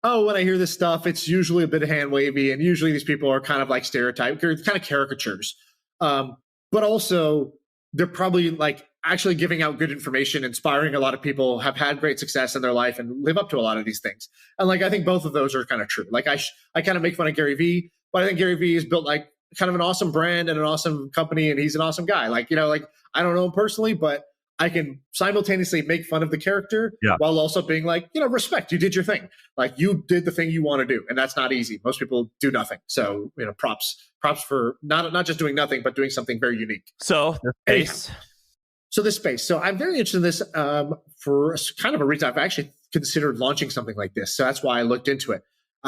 oh, when I hear this stuff, it's usually a bit hand wavy, and usually these people are kind of like stereotyped, kind of caricatures. But also, they're probably like actually giving out good information, inspiring a lot of people, have had great success in their life, and live up to a lot of these things. And like I think both of those are kind of true. Like I kind of make fun of Gary Vee, but I think Gary Vee has built like kind of an awesome brand and an awesome company, and he's an awesome guy. Like, you know, like I don't know him personally, but I can simultaneously make fun of the character while also being like, you know, respect, you did your thing. Like you did the thing you want to do. And that's not easy. Most people do nothing. So, you know, props for not just doing nothing, but doing something very unique. So the space. So this space. So I'm very interested in this for kind of a reason. I've actually considered launching something like this. So that's why I looked into it.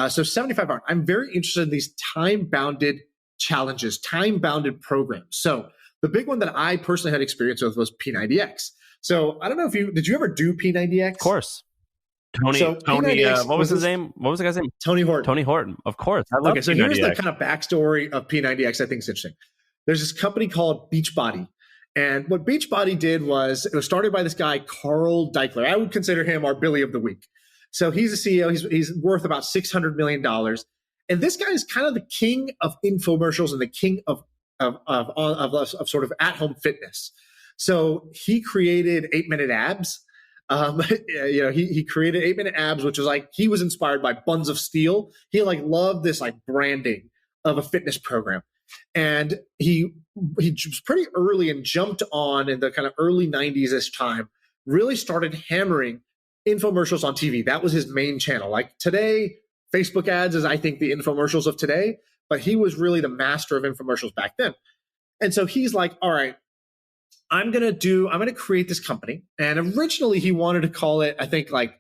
So 75 hours. I'm very interested in these time-bounded challenges, time-bounded programs. So the big one that I personally had experience with was P90X. So I don't know if did you ever do P90X? Of course. Tony, what was his name? What was the guy's name? Tony Horton. Tony Horton, of course. I love okay, so here's the kind of backstory of P90X I think is interesting. There's this company called Beachbody. And what Beachbody did was, it was started by this guy, Carl Deichler. I would consider him our Billy of the Week. So he's a CEO. He's worth about $600 million. And this guy is kind of the king of infomercials and the king of sort of at-home fitness. So he created 8-minute abs. You know, he created 8-minute abs, which was like, he was inspired by Buns of Steel. He like loved this like branding of a fitness program. And he was pretty early and jumped on in the kind of early 90s-ish time, really started hammering infomercials on TV. That was his main channel. Like today, Facebook ads is, I think, the infomercials of today, but he was really the master of infomercials back then. And so he's like, all right, I'm going to create this company. And originally he wanted to call it, I think like,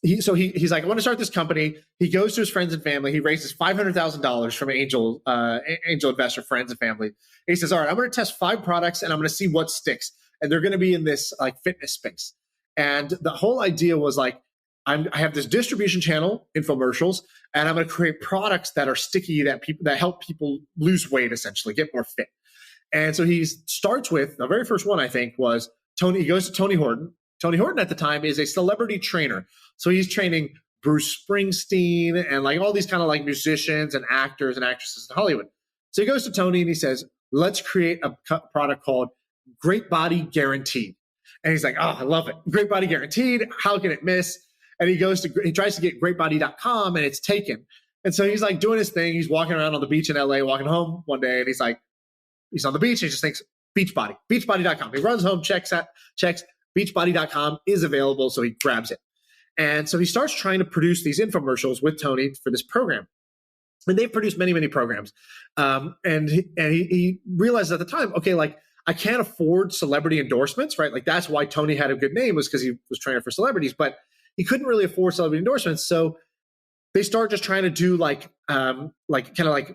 he's like, I want to start this company. He goes to his friends and family. He raises $500,000 from angel investor friends and family. And he says, all right, I'm going to test 5 products and I'm going to see what sticks. And they're going to be in this like fitness space. And the whole idea was like, I have this distribution channel, infomercials, and I'm going to create products that are sticky, that help people lose weight, essentially get more fit. And so he starts with the very first one, I think, was Tony. He goes to Tony Horton. Tony Horton at the time is a celebrity trainer. So he's training Bruce Springsteen and like all these kind of like musicians and actors and actresses in Hollywood. So he goes to Tony and he says, let's create a product called Great Body Guaranteed. And he's like, oh, I love it. Great Body Guaranteed. How can it miss? And he tries to get greatbody.com and it's taken. And so he's like doing his thing. He's walking around on the beach in LA, walking home one day. And he's like, he's on the beach. And he just thinks Beachbody, beachbody.com. He runs home, checks beachbody.com is available. So he grabs it. And so he starts trying to produce these infomercials with Tony for this program. And they've produced many, many programs. And he realized at the time, okay, like I can't afford celebrity endorsements, right? Like that's why Tony had a good name, was because he was training for celebrities, but he couldn't really afford celebrity endorsements. So they start just trying to do infomercials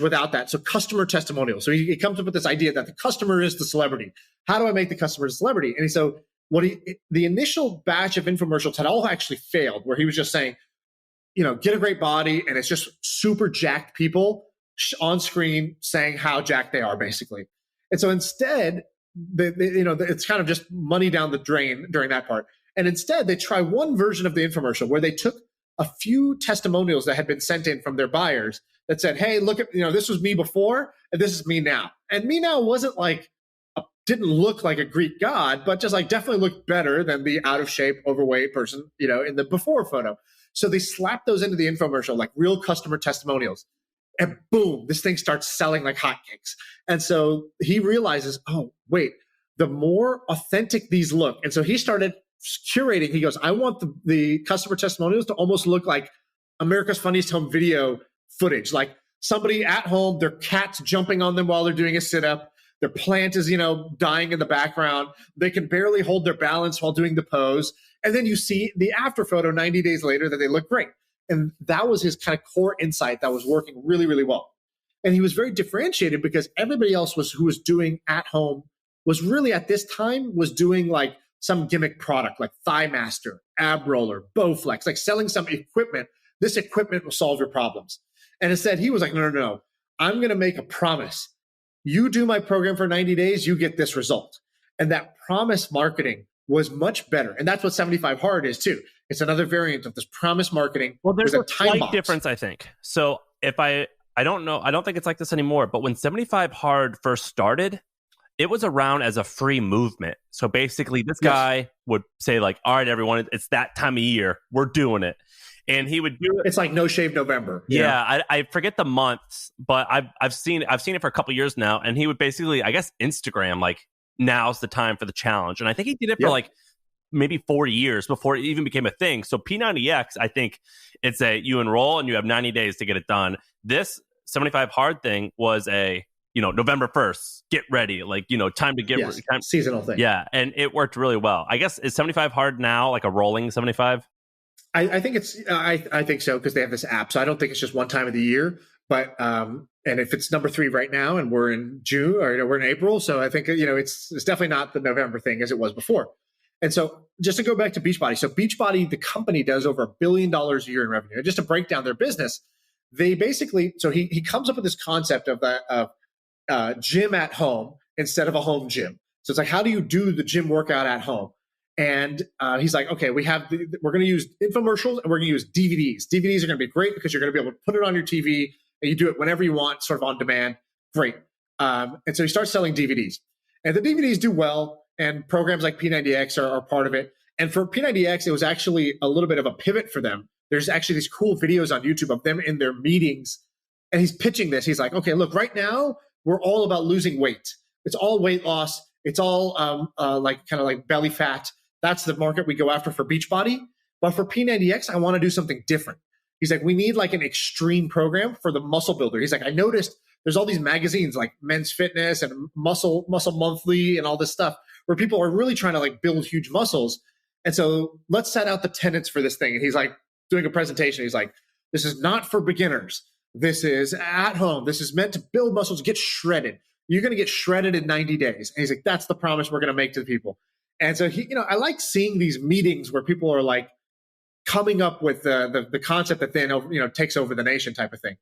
without that. So customer testimonials. So he comes up with this idea that the customer is the celebrity. How do I make the customer a celebrity? And so the initial batch of infomercials had all actually failed, where he was just saying, you know, get a great body. And it's just super jacked people on screen saying how jacked they are, basically. And so instead, it's kind of just money down the drain during that part. And instead, they try one version of the infomercial where they took a few testimonials that had been sent in from their buyers that said, hey, look at, this was me before and this is me now. And me now wasn't like, didn't look like a Greek god, but just like definitely looked better than the out of shape, overweight person, in the before photo. So they slapped those into the infomercial, like real customer testimonials. And boom, this thing starts selling like hotcakes. And so he realizes, oh, wait, the more authentic these look. And so he started curating. He goes, I want the customer testimonials to almost look like America's Funniest Home Video footage, like somebody at home, their cat's jumping on them while they're doing a sit-up. Their plant is, dying in the background. They can barely hold their balance while doing the pose. And then you see the after photo 90 days later that they look great. And that was his kind of core insight that was working really, really well. And he was very differentiated because everybody else who was doing at home was really at this time was doing like some gimmick product like Thigh Master, Ab Roller, Bowflex, like selling some equipment. This equipment will solve your problems. And instead he was like, no. I'm going to make a promise. You do my program for 90 days, you get this result. And that promise marketing was much better. And that's what 75 hard is too. It's another variant of this promise marketing. Well, there's a time slight box difference, I think. So if I don't know, I don't think it's like this anymore, but when 75 hard first started, it was around as a free movement. So basically this guy would say like, all right, everyone, it's that time of year. We're doing it. And he would do it. It's like No Shave November. Yeah, I forget the months, but I've seen it for a couple years now. And he would basically, I guess, Instagram like, now's the time for the challenge. And I think he did it for like maybe 4 years before it even became a thing. So P90X, I think it's you enroll and you have 90 days to get it done. This 75 hard thing was November 1st, get ready, like, time to get seasonal thing. Yeah. And it worked really well. I guess, is 75 hard now like a rolling 75? I think it's, I think so, because they have this app. So I don't think it's just one time of the year, but, and if it's number 3 right now and we're in June or we're in April. So I think, it's definitely not the November thing as it was before. And so just to go back to Beachbody. So Beachbody, the company, does over $1 billion a year in revenue. And just to break down their business, they basically, so he comes up with this concept of gym at home instead of a home gym. So it's like, how do you do the gym workout at home? And he's like, okay, we're going to use infomercials and we're going to use DVDs. DVDs are going to be great because you're going to be able to put it on your TV and you do it whenever you want, sort of on demand. Great. And so he starts selling DVDs. And the DVDs do well, and programs like P90X are part of it. And for P90X, it was actually a little bit of a pivot for them. There's actually these cool videos on YouTube of them in their meetings. And he's pitching this. He's like, okay, look, right now, we're all about losing weight. It's all weight loss. It's all kind of like belly fat. That's the market we go after for Beachbody. But for P90X, I want to do something different. He's like, we need like an extreme program for the muscle builder. He's like, I noticed there's all these magazines like Men's Fitness and Muscle Monthly and all this stuff where people are really trying to like build huge muscles. And so let's set out the tenets for this thing. And he's like doing a presentation. He's like, this is not for beginners. This is at home. This is meant to build muscles, get shredded. You're going to get shredded in 90 days. And he's like, that's the promise we're going to make to the people. And so I like seeing these meetings where people are like coming up with the concept that then, takes over the nation type of thing.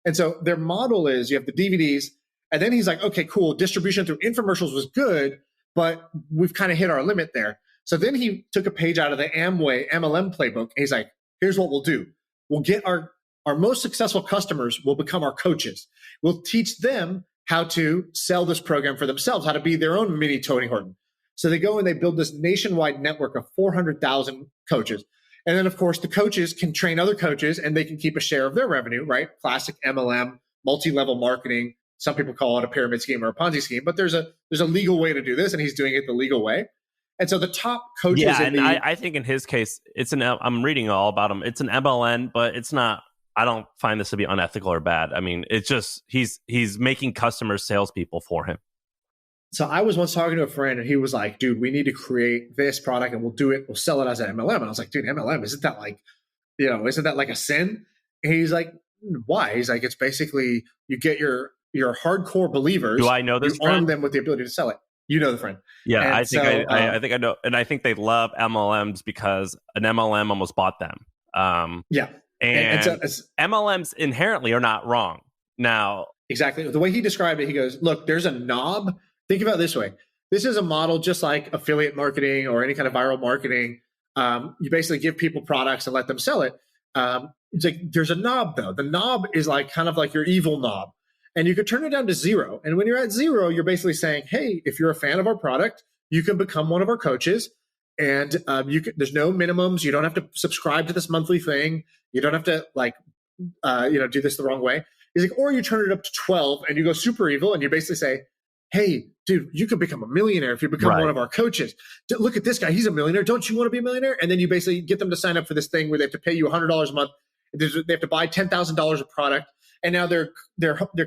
And so their model is you have the DVDs, and then he's like, okay, cool. Distribution through infomercials was good, but we've kind of hit our limit there. So then he took a page out of the Amway MLM playbook. And he's like, here's what we'll do. We'll get our most successful customers will become our coaches. We'll teach them how to sell this program for themselves, how to be their own mini Tony Horton. So they go and they build this nationwide network of 400,000 coaches. And then, of course, the coaches can train other coaches and they can keep a share of their revenue, right? Classic MLM, multi-level marketing. Some people call it a pyramid scheme or a Ponzi scheme, but there's a legal way to do this, and he's doing it the legal way. And so the top coaches. Yeah, and I think in his case, I'm reading all about him. It's an MLN, but it's not. I don't find this to be unethical or bad. I mean, it's just he's making customers salespeople for him. So I was once talking to a friend and he was like, dude, we need to create this product and we'll do it. We'll sell it as an MLM. And I was like, dude, MLM, isn't that like a sin? And he's like, why? He's like, it's basically you get your hardcore believers. Do I know this? You arm them with the ability to sell it. You know the friend. Yeah, and I think I know. And I think they love MLMs because an MLM almost bought them. Yeah. And so MLMs inherently are not wrong. Now, exactly. The way he described it, he goes, look, there's a knob. Think about it this way. This is a model just like affiliate marketing or any kind of viral marketing. You basically give people products and let them sell it. It's like there's a knob, though. The knob is like kind of like your evil knob. And you could turn it down to 0. And when you're at 0, you're basically saying, hey, if you're a fan of our product, you can become one of our coaches. And there's no minimums. You don't have to subscribe to this monthly thing. You don't have to do this the wrong way. He's like, or you turn it up to 12 and you go super evil and you basically say, hey, dude, you could become a millionaire if you become one of our coaches. Look at this guy. He's a millionaire. Don't you want to be a millionaire? And then you basically get them to sign up for this thing where they have to pay you $100 a month. They have to buy $10,000 of product. And now their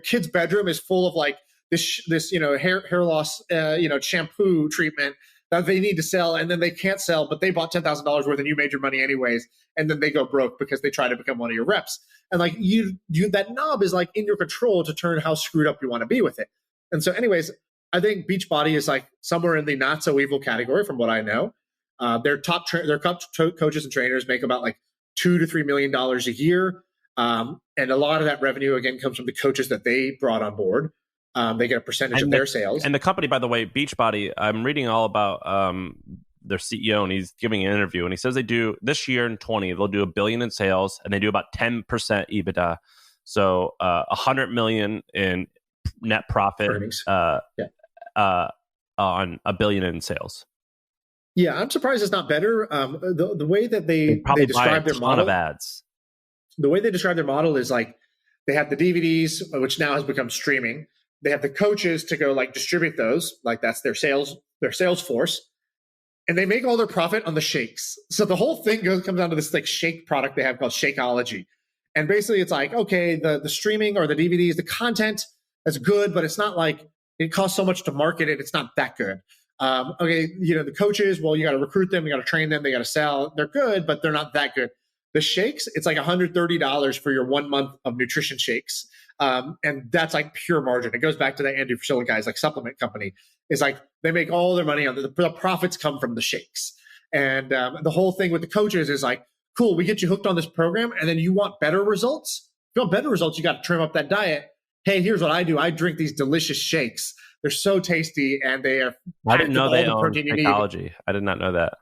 kid's bedroom is full of like this hair loss, shampoo treatment that they need to sell. And then they can't sell, but they bought $10,000 worth and you made your money anyways. And then they go broke because they try to become one of your reps. And like you that knob is like in your control to turn how screwed up you want to be with it. And so anyways, I think Beachbody is like somewhere in the not so evil category from what I know. Their top coaches and trainers make about like $2 to $3 million a year. And a lot of that revenue, again, comes from the coaches that they brought on board. They get a percentage of their sales. And the company, by the way, Beachbody, I'm reading all about their CEO, and he's giving an interview, and he says they do this year in 20, they'll do $1 billion in sales, and they do about 10% EBITDA. So $100 million in net profit on $1 billion in sales. Yeah, I'm surprised it's not better. The way that they describe their model of ads. The way they describe their model is like they have the DVDs, which now has become streaming. They have the coaches to go like distribute those, like that's their sales force, and they make all their profit on the shakes. So the whole thing comes down to this like shake product they have called Shakeology, and basically it's like, okay, the streaming or the DVDs, the content is good, but it's not like it costs so much to market it. It's not that good. Okay, the coaches, well, you got to recruit them, you got to train them, they got to sell. They're good, but they're not that good. The shakes, it's like $130 for your 1 month of nutrition shakes. And that's like pure margin. It goes back to the Andrew Priscilla guys, like supplement company. It's like they make all their money on the profits come from the shakes. And the whole thing with the coaches is like, cool, we get you hooked on this program, and then you want better results. If you want better results, you got to trim up that diet. Hey, here's what I do. I drink these delicious shakes. They're so tasty, and they are. I didn't know they own Shakeology. I did not know that.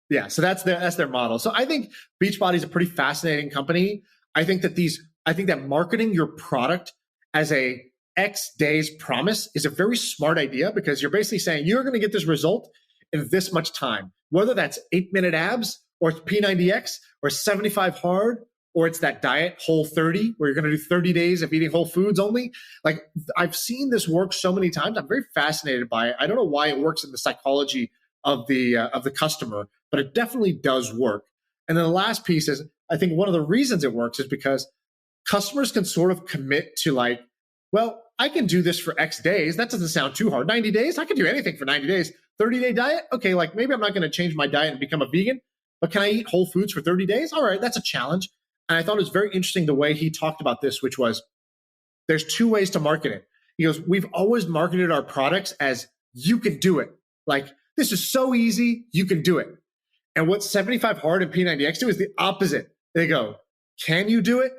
Yeah, so that's their model. So I think Beachbody is a pretty fascinating company. I think that marketing your product as a X days promise is a very smart idea, because you're basically saying you're going to get this result in this much time, whether that's 8-minute abs or it's P90X or 75 hard, or it's that diet Whole30 where you're going to do 30 days of eating whole foods only. Like I've seen this work so many times. I'm very fascinated by it. I don't know why it works in the psychology of the customer, but it definitely does work. And then the last piece is, I think one of the reasons it works is because customers can sort of commit to like, well, I can do this for X days. That doesn't sound too hard. 90 days, I can do anything for 90 days. 30-day diet, okay, like maybe I'm not going to change my diet and become a vegan, but can I eat whole foods for 30 days? All right, that's a challenge. And I thought it was very interesting the way he talked about this, which was there's 2 ways to market it. He goes, we've always marketed our products as you can do it. Like, this is so easy, you can do it. And what 75 Hard and P90X do is the opposite. They go, can you do it?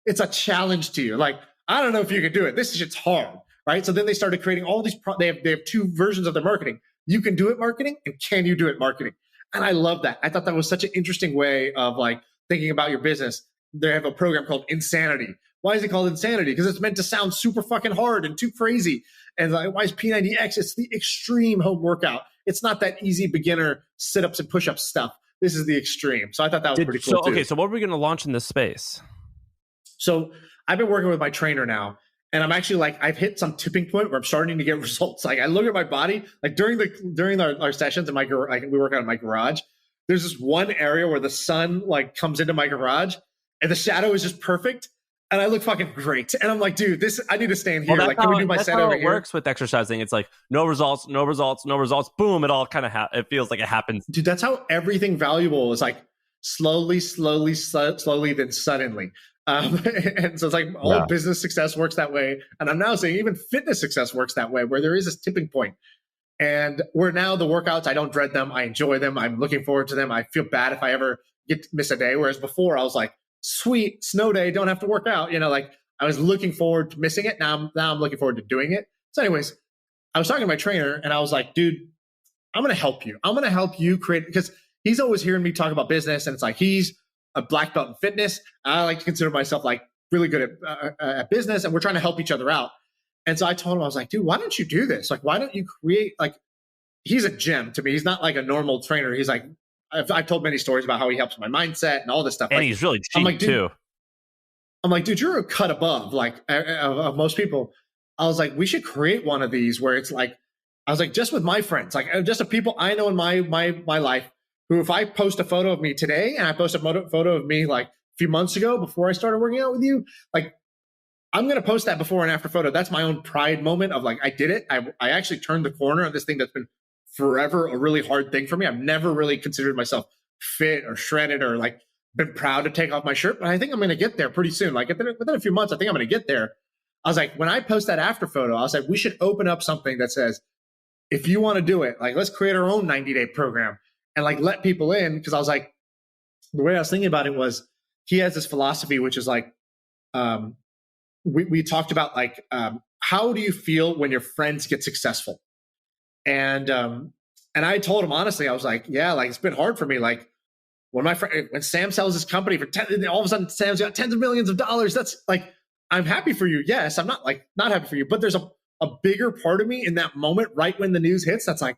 It's a challenge to you. Like, I don't know if you can do it. This shit's hard, right? So then they started creating all these, they have 2 versions of their marketing. You can do it marketing and can you do it marketing. And I love that. I thought that was such an interesting way of like thinking about your business. They have a program called Insanity. Why is it called Insanity? Because it's meant to sound super fucking hard and too crazy. And like, why is P90X? It's the extreme home workout. It's not that easy beginner sit-ups and push-ups stuff. This is the extreme. So I thought that was pretty cool too. Okay, so what are we going to launch in this space? So I've been working with my trainer now, and I'm actually like, I've hit some tipping point where I'm starting to get results. Like I look at my body, like during our sessions in my garage, we work out in my garage. There's this one area where the sun like comes into my garage and the shadow is just perfect. And I look fucking great. And I'm like, dude, I need to stand here. Like, can we do my set over here? That's how it works with exercising. It's like, no results. Boom. It all kind of, it feels like it happens. Dude, that's how everything valuable is, like slowly, then suddenly. And so it's like all business success works that way. And I'm now saying even fitness success works that way, where there is this tipping point. And where now the workouts, I don't dread them. I enjoy them. I'm looking forward to them. I feel bad if I ever get to miss a day. Whereas before I was like, sweet, snow day, don't have to work out. Like I was looking forward to missing it. Now I'm looking forward to doing it. So anyways, I was talking to my trainer and I was like, dude, I'm going to help you. I'm going to help you create, because he's always hearing me talk about business. And it's like, he's a black belt in fitness. I like to consider myself like really good at business, and we're trying to help each other out. And so I told him, I was like, dude, why don't you do this? Like, why don't you create, like, he's a gem to me. He's not like a normal trainer. He's like, I've told many stories about how he helps my mindset and all this stuff. And like, he's really cheap too. I'm like, dude, you're a cut above like of most people. I was like, we should create one of these where it's like, I was like, just with my friends, like just the people I know in my life, who if I post a photo of me today and I post a photo of me like a few months ago before I started working out with you, like I'm going to post that before and after photo. That's my own pride moment of like, I did it. I actually turned the corner on this thing that's been forever a really hard thing for me. I've never really considered myself fit or shredded or like been proud to take off my shirt, but I think I'm going to get there pretty soon. Like within a few months, I think I'm going to get there. I was like, when I post that after photo, I was like, we should open up something that says, if you want to do it, like let's create our own 90-day program and like let people in. Because I was like, the way I was thinking about it was, he has this philosophy, which is like, we talked about like how do you feel when your friends get successful? And I told him honestly, I was like, yeah, like it's been hard for me. Like when Sam sells his company for all of a sudden Sam's got tens of millions of dollars. That's like, I'm happy for you. Yes, I'm not happy for you, but there's a bigger part of me in that moment, right when the news hits, that's like,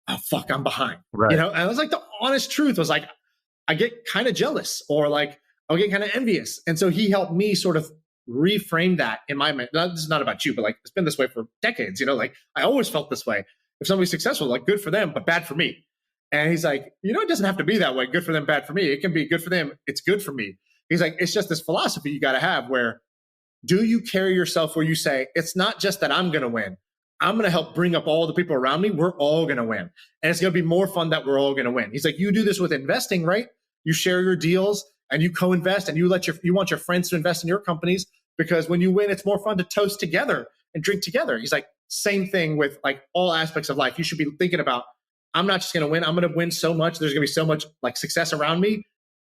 oh fuck, I'm behind. Right. And I was like, the honest truth was like, I get kind of jealous or like I'll get kind of envious. And so he helped me sort of reframe that in my mind. This is not about you, but like it's been this way for decades. Like I always felt this way. If somebody's successful, like good for them, but bad for me. And he's like, it doesn't have to be that way. Good for them, bad for me. It can be good for them. It's good for me. He's like, it's just this philosophy you got to have where do you carry yourself where you say, it's not just that I'm going to win. I'm going to help bring up all the people around me. We're all going to win. And it's going to be more fun that we're all going to win. He's like, you do this with investing, right? You share your deals and you co-invest and you want your friends to invest in your companies because when you win, it's more fun to toast together and drink together. He's like, same thing with like all aspects of life. You should be thinking about, I'm not just going to win. I'm going to win so much. There's going to be so much like success around me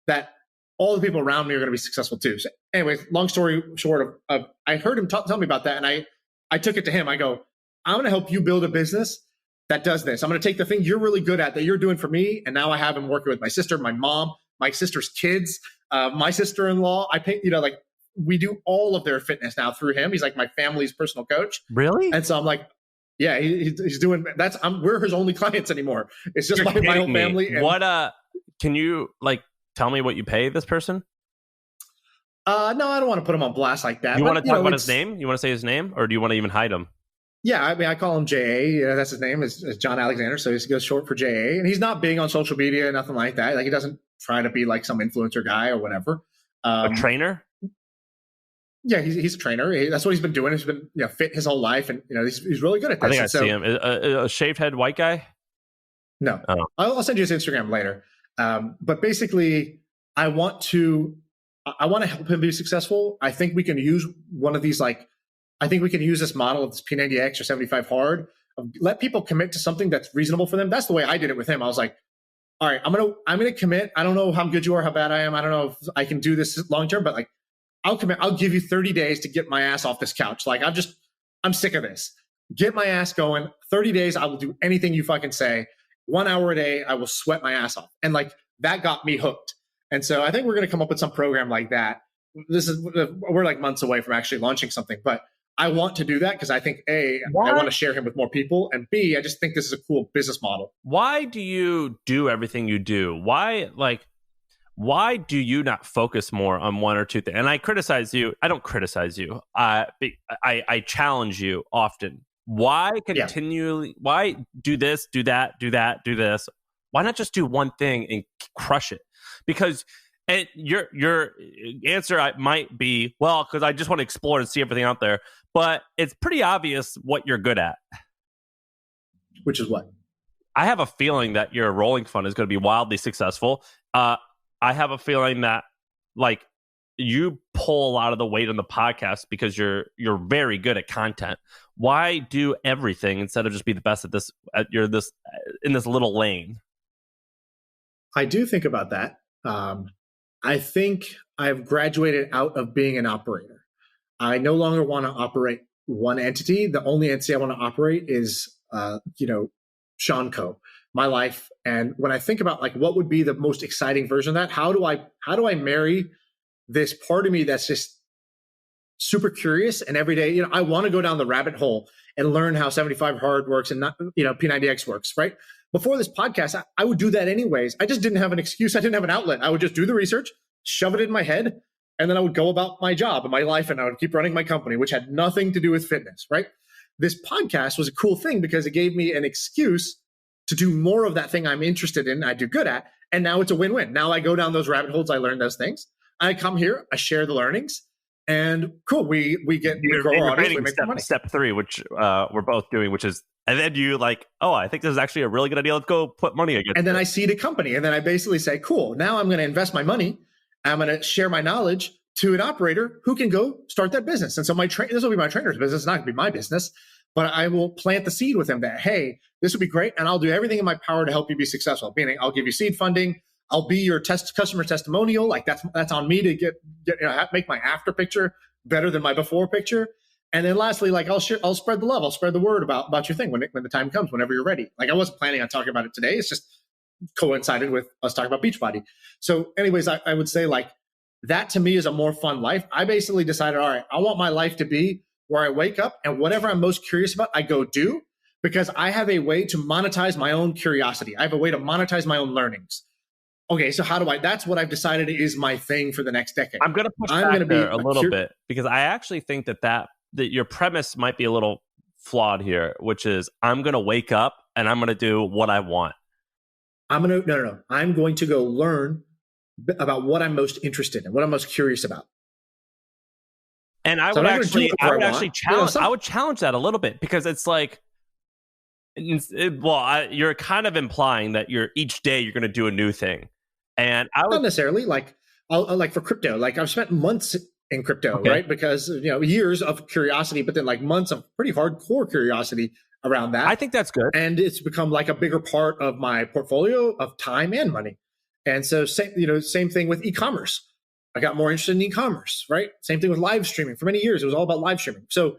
that all the people around me are going to be successful too. So anyways, long story short of I heard him tell me about that. And I took it to him. I go, I'm going to help you build a business that does this. I'm going to take the thing you're really good at that you're doing for me. And now I have him working with my sister, my mom, my sister's kids, my sister-in-law. I pay, like we do all of their fitness now through him. He's like my family's personal coach. Really? And so I'm like, yeah, he's doing we're his only clients anymore. It's just my whole family. And, what, can you like tell me what you pay this person? No, I don't want to put him on blast like that. You want to talk about his name? You want to say his name or do you want to even hide him? Yeah, I mean, I call him JA. That's his name is John Alexander. So he goes short for JA. And he's not big on social media, nothing like that. Like he doesn't try to be like some influencer guy or whatever. A trainer? Yeah, he's a trainer. That's what he's been doing. He's been fit his whole life. And he's really good at this. I think see him. A shaved head white guy? No. Oh. I'll send you his Instagram later. But basically, I want to help him be successful. I think we can use one of these I think we can use this model of this P90X or 75 hard. Let people commit to something that's reasonable for them. That's the way I did it with him. I was like, all right, I'm gonna commit. I don't know how good you are, how bad I am. I don't know if I can do this long term, but like I'll commit. I'll give you 30 days to get my ass off this couch. Like I'm sick of this. Get my ass going. 30 days, I will do anything you fucking say. 1 hour a day, I will sweat my ass off. And like that got me hooked. And so I think we're gonna come up with some program like that. We're like months away from actually launching something, but I want to do that because I think I want to share him with more people, and B, I just think this is a cool business model. Why do you do everything you do? Why do you not focus more on one or two things? And I criticize you. I don't criticize you. I challenge you often. Why continually? Why do this, do that, do that, do this? Why not just do one thing and crush it? Because your answer might be, well, because I just want to explore and see everything out there. But it's pretty obvious what you're good at. Which is what? I have a feeling that your rolling fund is going to be wildly successful. I have a feeling that like you pull a lot of the weight on the podcast because you're very good at content. Why do everything instead of just be the best at this? You're this in this little lane. I do think about that. I think I've graduated out of being an operator. I no longer want to operate one entity. The only entity I want to operate is, Shaan Co, my life. And when I think about like what would be the most exciting version of that, how do I marry this part of me that's just super curious and every day, I want to go down the rabbit hole and learn how 75 hard works and not, P90X works, right? Before this podcast, I would do that anyways. I just didn't have an excuse. I didn't have an outlet. I would just do the research, shove it in my head, and then I would go about my job and my life and I would keep running my company, which had nothing to do with fitness, right? This podcast was a cool thing because it gave me an excuse to do more of that thing I'm interested in, I do good at. And now it's a win-win. Now I go down those rabbit holes, I learn those things. I come here, I share the learnings, and cool, we grow our audience, we make money. Step 3, which we're both doing, which is, and then you like, oh, I think this is actually a really good idea. Let's go put money against it. And then I seed a company. And then I basically say, cool, now I'm going to invest my money. I'm going to share my knowledge to an operator who can go start that business. And so this will be my trainer's business. It's not going to be my business, but I will plant the seed with him that, hey, this would be great. And I'll do everything in my power to help you be successful. Meaning I'll give you seed funding. I'll be your customer testimonial. Like that's on me to get make my after picture better than my before picture. And then lastly, like I'll spread the love. I'll spread the word about your thing when the time comes, whenever you're ready. Like I wasn't planning on talking about it today. It's just coincided with us talking about Beachbody. So anyways, I would say like that to me is a more fun life. I basically decided, all right, I want my life to be where I wake up and whatever I'm most curious about, I go do, because I have a way to monetize my own curiosity. I have a way to monetize my own learnings. Okay, so how do that's what I've decided is my thing for the next decade. I'm going to push back there a little bit, because I actually think that your premise might be a little flawed here, which is I'm going to wake up and I'm going to do what I want. No. I'm going to go learn about what I'm most interested in, what I'm most curious about. And I would actually challenge that a little bit, because it's like, you're kind of implying that each day you're going to do a new thing. And not necessarily like for crypto, like I've spent months in crypto, right? Because, years of curiosity, but then like months of pretty hardcore curiosity around that. I think that's good. And it's become like a bigger part of my portfolio of time and money. And so same thing with e-commerce. I got more interested in e-commerce, right? Same thing with live streaming. For many years, it was all about live streaming. So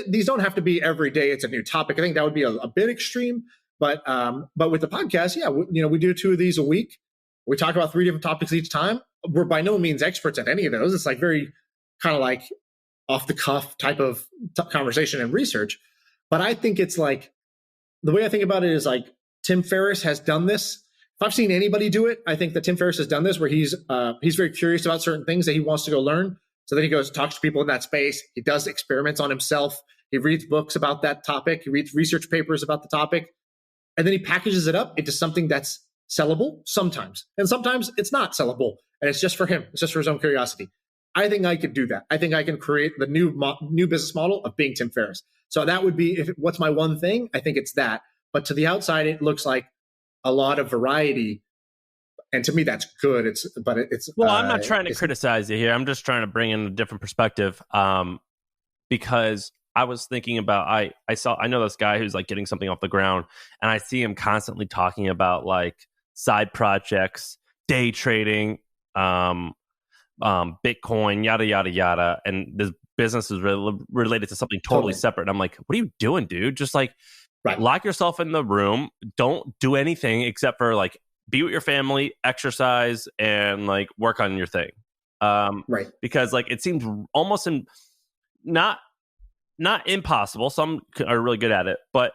these don't have to be every day it's a new topic. I think that would be a bit extreme. But with the podcast, we do 2 of these a week. We talk about 3 different topics each time. We're by no means experts at any of those. It's like very kind of like off the cuff type of conversation and research. But I think it's like, the way I think about it is like Tim Ferriss has done this. If I've seen anybody do it, I think that Tim Ferriss has done this, where he's very curious about certain things that he wants to go learn. So then he goes and talks to people in that space. He does experiments on himself. He reads books about that topic. He reads research papers about the topic. And then he packages it up into something that's sellable sometimes. And sometimes it's not sellable. And it's just for him. It's just for his own curiosity. I think I could do that. I think I can create the new business model of being Tim Ferriss. So that would be, what's my one thing? I think it's that. But to the outside, it looks like a lot of variety. And to me, that's good. I'm not trying to criticize you here. I'm just trying to bring in a different perspective. Because I was thinking about, I know this guy who's like getting something off the ground, and I see him constantly talking about like side projects, day trading, Bitcoin, yada, yada, yada. And this business is related to something totally separate. And I'm like, what are you doing, dude? Just like lock yourself in the room. Don't do anything except for like be with your family, exercise, and like work on your thing. Because like it seems almost not impossible. Some are really good at it, but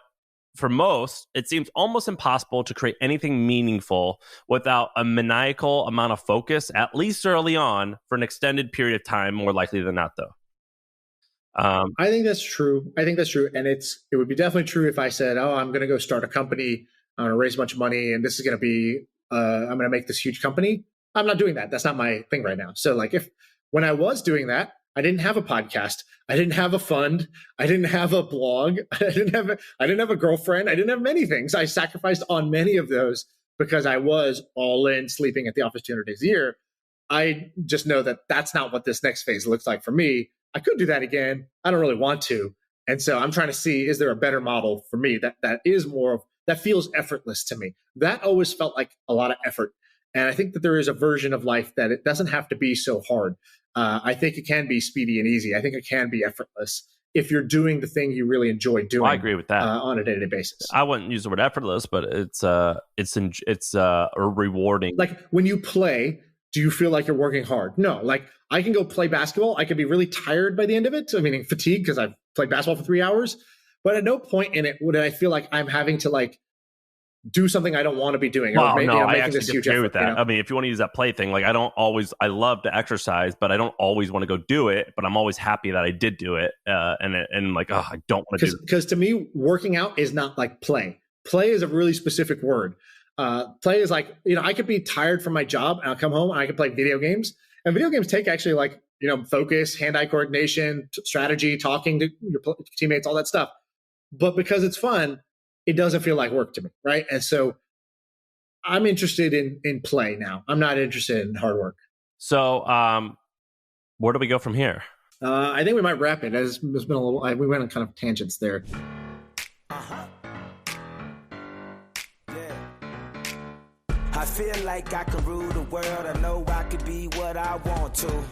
for most, it seems almost impossible to create anything meaningful without a maniacal amount of focus, at least early on, for an extended period of time, more likely than not, though. I think that's true. And it would be definitely true if I said, I'm going to go start a company, I'm going to raise a bunch of money, and this is going to be, I'm going to make this huge company. I'm not doing that. That's not my thing right now. So like when I was doing that, I didn't have a podcast. I didn't have a fund. I didn't have a blog. I didn't have a girlfriend. I didn't have many things. I sacrificed on many of those because I was all in, sleeping at the office 200 days a year. I just know that that's not what this next phase looks like for me. I could do that again. I don't really want to. And so I'm trying to see, is there a better model for me that is more, that feels effortless to me? That always felt like a lot of effort. And I think that there is a version of life that it doesn't have to be so hard. I think it can be speedy and easy. I think it can be effortless if you're doing the thing you really enjoy doing. I agree with that on a day-to-day basis. I wouldn't use the word effortless, but it's rewarding. Like when you play, do you feel like you're working hard? No. Like I can go play basketball. I can be really tired by the end of it. I mean, fatigue because I've played basketball for 3 hours. But at no point in it would I feel like I'm having to like do something I don't want to be doing. Well, I actually disagree with that. I mean, if you want to use that play thing, like I love to exercise, but I don't always want to go do it. But I'm always happy that I did do it. And like, I don't want to do it. Because to me, working out is not like play. Play is a really specific word. Play is like, I could be tired from my job and I'll come home and I can play video games. And video games take actually like, focus, hand-eye coordination, strategy, talking to your teammates, all that stuff. But because it's fun, it doesn't feel like work to me, right? And so I'm interested in play now. I'm not interested in hard work. So where do we go from here? I think we might wrap it. It's been a little, we went on kind of tangents there. I feel like I can rule the world. I know I could be what I want to.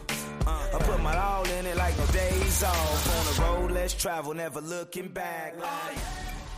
I put my all in it like no days off. On the road, let's travel, never looking back.